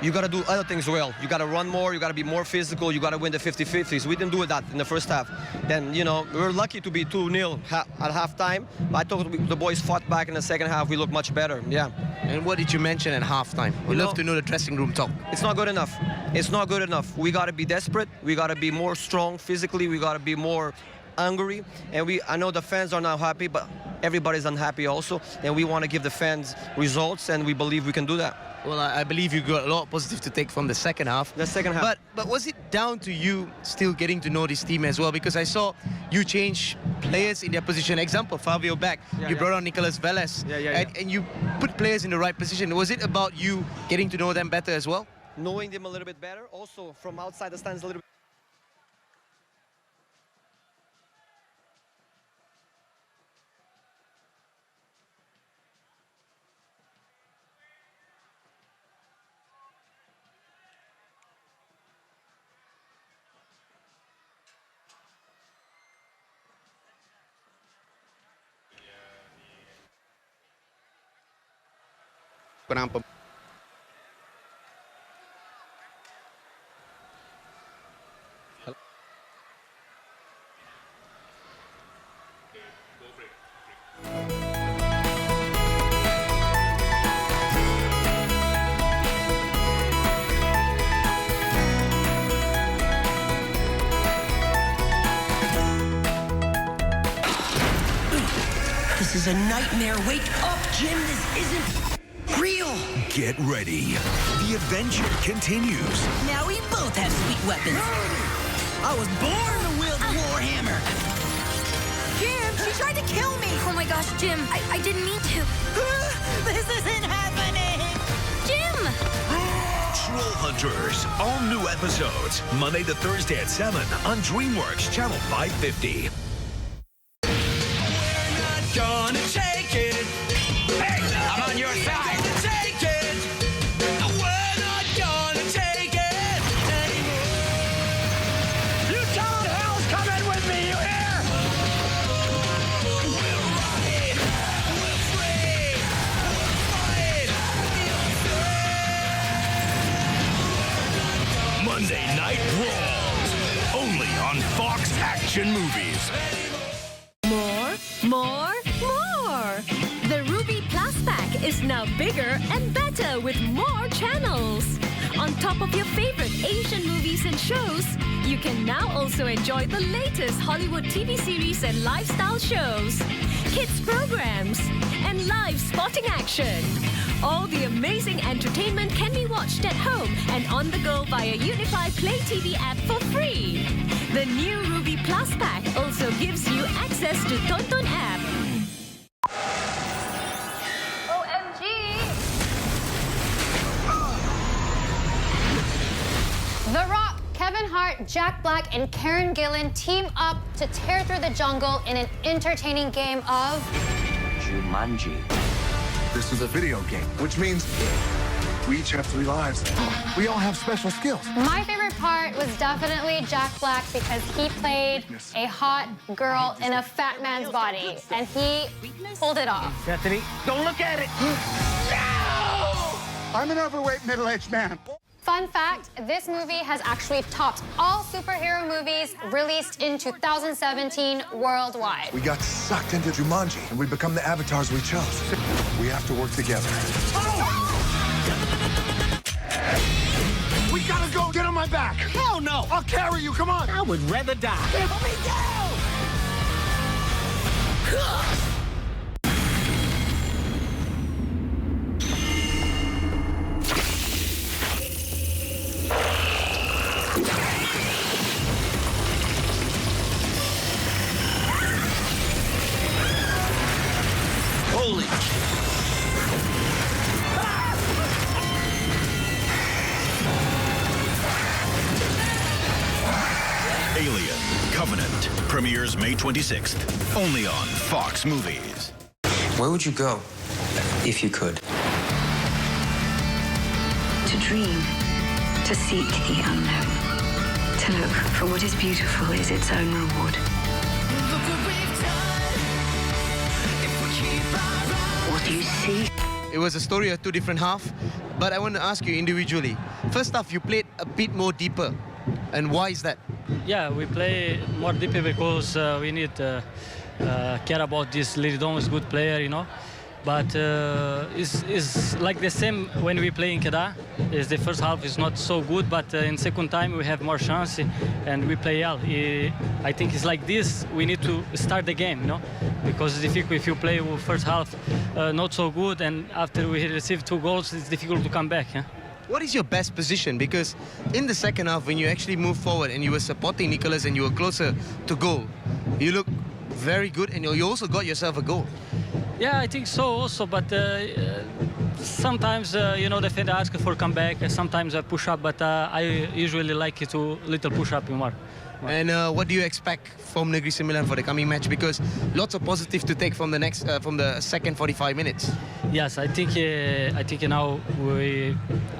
you got to do other things well. You got to run more, you got to be more physical, you got to win the 50-50s. We didn't do that in the first half. Then, you know, we were lucky to be 2-0 at halftime. But I thought the boys fought back in the second half. We looked much better, yeah. And what did you mention at halftime? We'd love to know the dressing room talk. It's not good enough. It's not good enough. We got to be desperate. We got to be more strong physically. We got to be more hungry. And I know the fans are not happy, but everybody's unhappy also. And we want to give the fans results, and we believe we can do that. Well, I believe you got a lot positive to take from the second half. The second half. But was it down to you still getting to know this team as well? Because I saw you change players in their position. Example, Flavio Beck. You brought on Nicolas Velez. And you put players in the right position. Was it about you getting to know them better as well? Knowing them a little bit better. Also, from outside the stands a little bit. This is a nightmare. Wake up, Jim. This isn't real. Get ready. The adventure continues. Now we both have sweet weapons. I was born to wield the Warhammer. Jim, she tried to kill me. Oh my gosh, Jim, I didn't mean to. This isn't happening. Jim! Troll Hunters. All new episodes. Monday to Thursday at 7 on DreamWorks Channel 550. Gonna take it. Hey, I'm on your side. Take it. We're not gonna take it anymore. You tell them hell's coming with me, you hear? We're right. We're free. We're fight. Monday Night Brawls. Only on Fox Action Movies. More. The Ruby Plus Pack is now bigger and better with more channels. On top of your favorite Asian movies and shows, you can now also enjoy the latest Hollywood TV series and lifestyle shows, kids programs, and live sporting action. All the amazing entertainment can be watched at home and on the go via Unify Play TV app for free. The new Ruby Plus pack also gives you access to Tonton app. OMG! The Rock, Kevin Hart, Jack Black, and Karen Gillan team up to tear through the jungle in an entertaining game of Jumanji. This is a video game, which means we each have 3 lives. We all have special skills. My favorite part was definitely Jack Black because he played a hot girl in a fat man's body, and he pulled it off. Bethany, don't look at it. No! I'm an overweight middle-aged man. Fun fact, this movie has actually topped all superhero movies released in 2017 worldwide. We got sucked into Jumanji, and we become the avatars we chose. We have to work together. We gotta go. Get on my back. Hell no. I'll carry you. Come on. I would rather die. Let me down. Holy! Alien Covenant premieres May 26th, only on Fox Movies. Where would you go if you could? To dream, to seek the unknown, to look for what is beautiful is its own reward. What do you see? It was a story of 2 different halves, but I want to ask you individually. First half, you played a bit more deeper, and why is that? Yeah, we play more deeper because we need care about this Lidon is good player, you know. But it's like the same when we play in Kedah. Is the first half is not so good, but in second time we have more chance and we play well. I think it's like this. We need to start the game, you know, because it's difficult if you play first half not so good and after we receive 2 goals, it's difficult to come back. Yeah? What is your best position? Because in the second half, when you actually moved forward and you were supporting Nicholas and you were closer to goal, you look very good and you also got yourself a goal. Yeah, I think so also, but sometimes, you know, defender ask for comeback, sometimes I push up, but I usually like it to little push up more. And what do you expect from Negeri Sembilan for the coming match? Because lots of positive to take from the second 45 minutes. Yes, I think now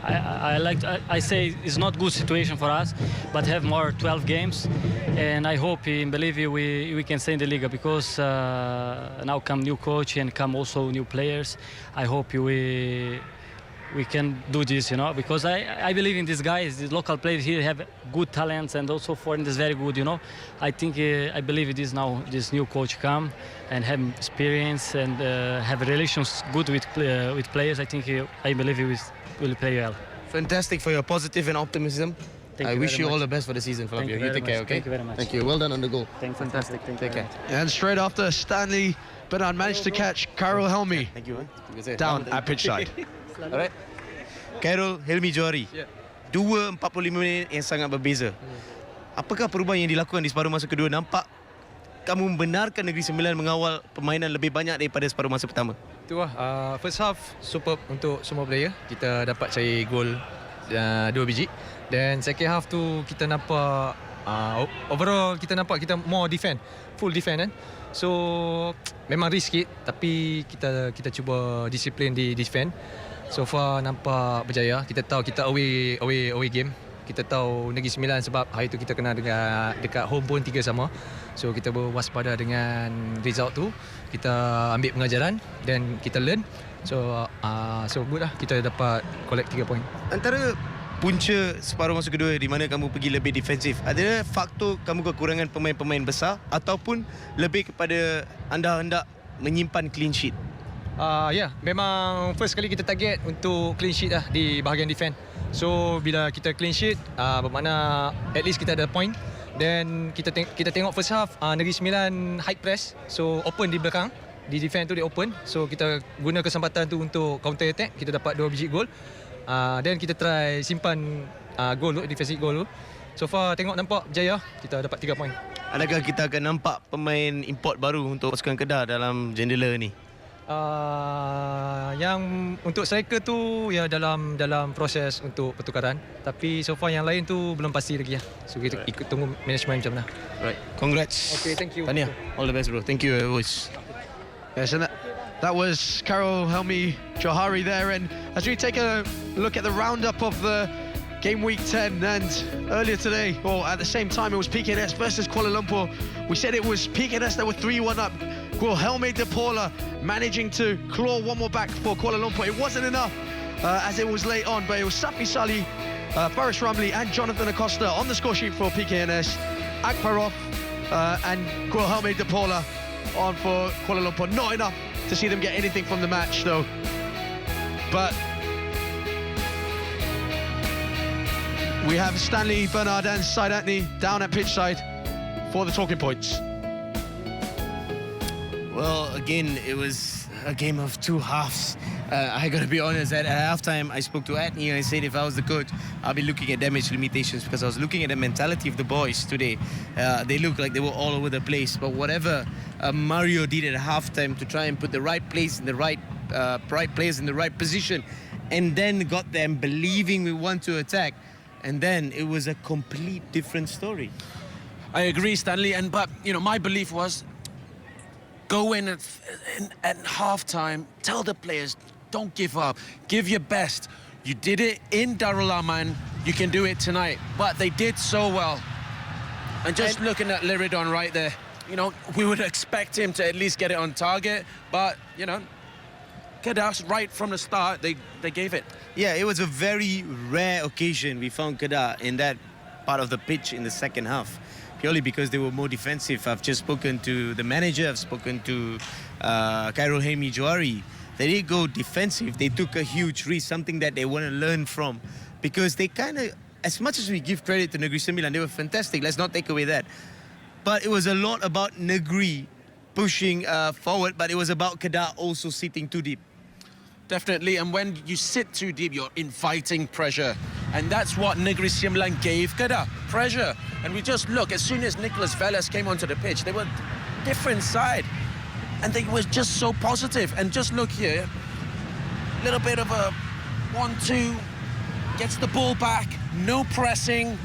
I say it's not good situation for us, but have more 12 games, and I hope and believe we can stay in the Liga because now come new coach and come also new players. I hope we can do this, you know, because I believe in these guys. The local players here have good talents and also foreigners very good, you know. I think I believe it is now this new coach come and have experience and have relations good with players. I think I believe he will play well. Fantastic for your positive and optimism. I wish you all the best for the season, Flavio. You take care, okay? Thank you very much. Thank you. Well done on the goal. Fantastic. Take care. And straight after, Stanley Bernard managed to catch Carol Helmi down at pitch side. Alright. Carol Helmi Johari. 2:45 minit yang sangat berbeza. Apakah perubahan yang dilakukan di separuh masa kedua? Nampak kamu membenarkan Negeri Sembilan mengawal permainan lebih banyak daripada separuh masa pertama. Itulah first half superb untuk semua player. Kita dapat cari gol 2 biji. Dan second half tu kita nampak overall kita nampak kita more defend, full defend kan. So memang risk sikit tapi kita cuba disiplin di defend. So far nampak berjaya. Kita tahu kita away game. Kita tahu Negeri Sembilan sebab hari tu kita kena dengan dekat home pun 3 sama. So kita berwaspada dengan result tu. Kita ambil pengajaran dan kita learn. So good lah kita dapat collect 3 poin. Antara punca separuh masa kedua di mana kamu pergi lebih defensif, ada faktor kamu kekurangan pemain-pemain besar ataupun lebih kepada anda hendak menyimpan clean sheet? memang first kali kita target untuk clean sheet lah di bahagian defend. So bila kita clean sheet, bermakna at least kita ada point. Then kita tengok first half, Negeri Sembilan high press, so open di belakang. Di defend tu dia open, so kita guna kesempatan tu untuk counter attack. Kita dapat 2 biji gol. Then kita try simpan gol tu, defensive gol tu. So far tengok nampak berjaya, kita dapat 3 poin. Adakah kita akan nampak pemain import baru untuk pasukan Kedah dalam jendela ni? Yang untuk striker tu ya dalam proses untuk pertukaran. Tapi so far yang lain tu belum pasti lagi ya. So kita ikut tunggu management macam mana. Right. Congrats. Okay, thank you. Tahniah. All the best, bro. Thank you, boys. Yes, and that was Karol Helmi Johari there. And as we take a look at the roundup of the game week 10, and earlier today, or at the same time, it was PKNS versus Kuala Lumpur. We said it was PKNS that were 3-1 up. Guilherme de Paula managing to claw one more back for Kuala Lumpur. It wasn't enough as it was late on, but it was Safi Salih, Faris Ramli and Jonathan Acosta on the score sheet for PKNS. Akbarov and Guilherme de Paula on for Kuala Lumpur. Not enough to see them get anything from the match though. But we have Stanley Bernard and Said Atney down at pitch side for the talking points. Well, again, it was a game of two halves. I gotta be honest, at halftime I spoke to Atney and I said if I was the coach, I'll be looking at damage limitations, because I was looking at the mentality of the boys today. They looked like they were all over the place, but whatever Mario did at halftime to try and put the right players in the right position, and then got them believing we want to attack, and then it was a complete different story. I agree, Stanley, but my belief was go in at halftime, tell the players, don't give up, give your best. You did it in Darul Aman, you can do it tonight. But they did so well. And just looking at Liridon right there, we would expect him to at least get it on target, but, Kedah, right from the start, they gave it. Yeah, it was a very rare occasion we found Kedah in that part of the pitch in the second half, purely because they were more defensive. I've just spoken to the manager, I've spoken to Karol Helmi Johari. They didn't go defensive, they took a huge risk, something that they want to learn from, because they kind of, as much as we give credit to Negeri Sembilan, they were fantastic, let's not take away that. But it was a lot about Negeri pushing forward, but it was about Kedah also sitting too deep. Definitely, and when you sit too deep, you're inviting pressure. And that's what Negeri Sembilan gave Kedah, pressure. And we just look, as soon as Nicholas Velez came onto the pitch, they were a different side. And they were just so positive. And just look here, a little bit of a 1-2, gets the ball back, no pressing,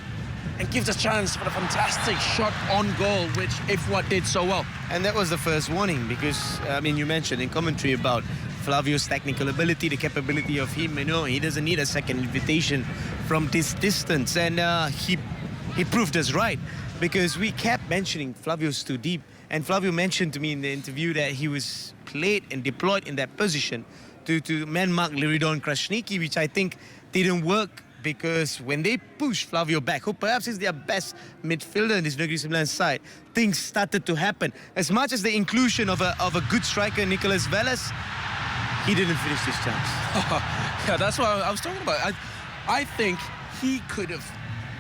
and gives a chance for a fantastic shot on goal, which Ifwat did so well. And that was the first warning, because, you mentioned in commentary about Flavio's technical ability, the capability of him, he doesn't need a second invitation from this distance. And he proved us right, because we kept mentioning Flavio's too deep. And Flavio mentioned to me in the interview that he was played and deployed in that position to man-mark Liridon Krasniki, which I think didn't work, because when they pushed Flavio back, who perhaps is their best midfielder in this Negeri Sembilan side, things started to happen. As much as the inclusion of a good striker, Nicholas Velez, he didn't finish this chance. Yeah, that's what I was talking about. I think he could have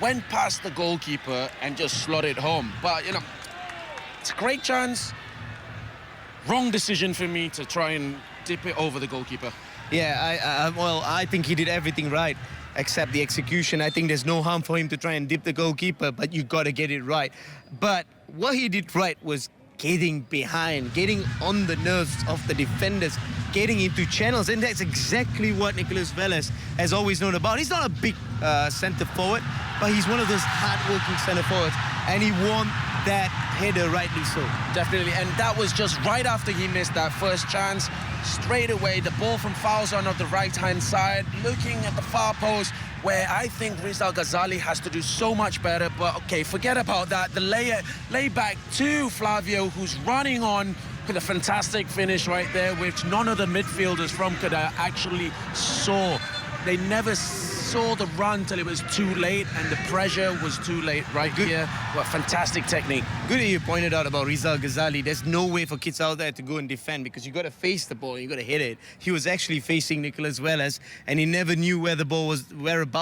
went past the goalkeeper and just slotted home. But, it's a great chance. Wrong decision for me to try and dip it over the goalkeeper. Yeah, I think he did everything right, except the execution. I think there's no harm for him to try and dip the goalkeeper, but you got to get it right. But what he did right was getting behind, getting on the nerves of the defenders, getting into channels, and that's exactly what Nicholas Velez has always known about. He's not a big centre forward, but he's one of those hard-working centre forwards, and he won that header rightly so. Definitely, and that was just right after he missed that first chance. Straight away, the ball from Fauzan of the right-hand side, looking at the far post, where I think Rizal Ghazali has to do so much better. But okay, forget about that. The lay back to Flavio, who's running on with a fantastic finish right there, which none of the midfielders from Kedah actually saw. They never saw the run till it was too late, and the pressure was too late right here. What fantastic technique. Good that you pointed out about Rizal Ghazali. There's no way for kids out there to go and defend because you got to face the ball, you got to hit it. He was actually facing Nicholas Wells, and he never knew where the ball was, whereabouts.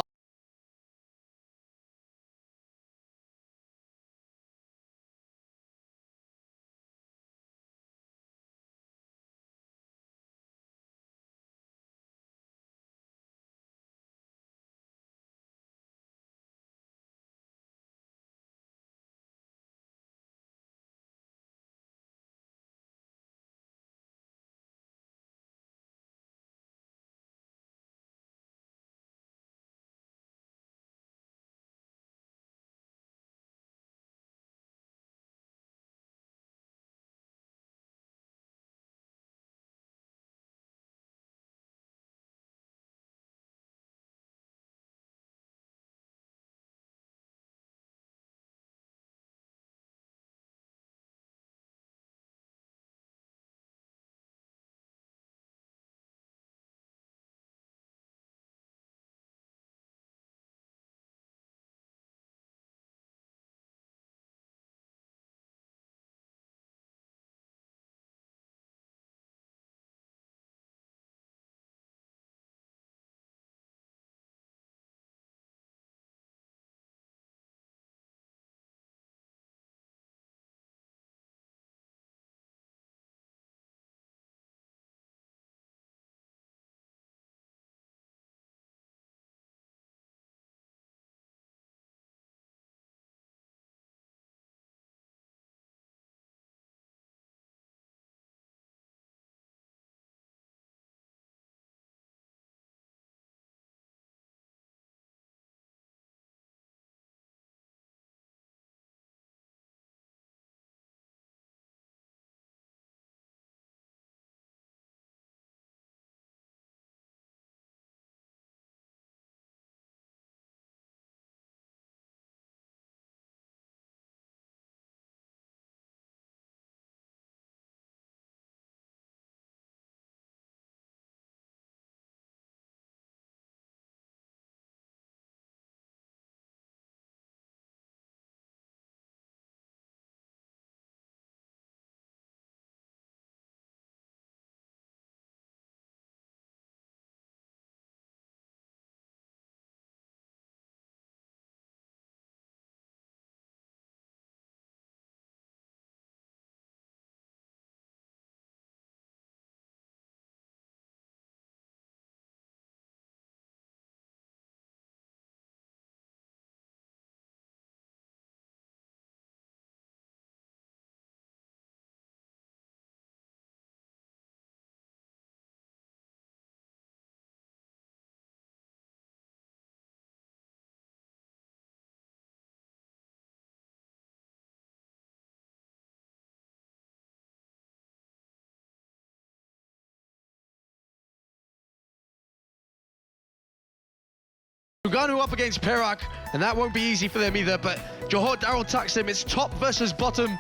Lugano up against Perak, and that won't be easy for them either, but Johor Darul Taksim, it's top versus bottom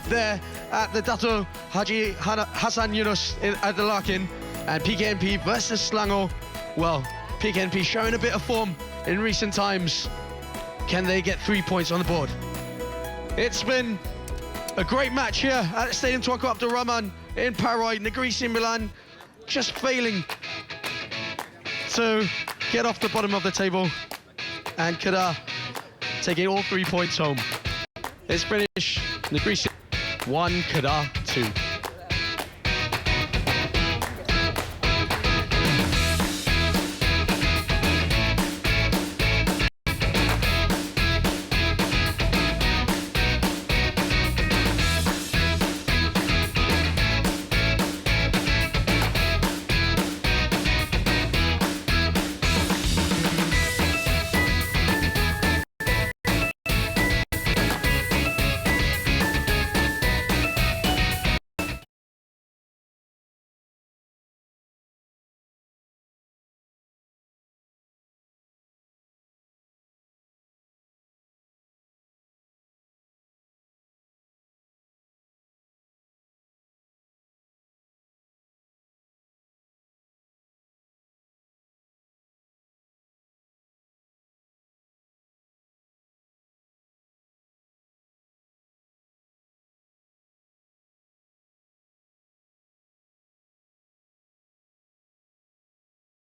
there at the Dato Haji Hassan Yunus at the Larkin, and PKNP versus Selangor. Well, PKNP showing a bit of form in recent times. Can they get 3 points on the board? It's been a great match here at Stadium Tuanku Abdul Rahman in Paroi. Negeri Sembilan just failing to get off the bottom of the table, and Kedah taking all 3 points home. It's finished Negeri 1, Kedah 2.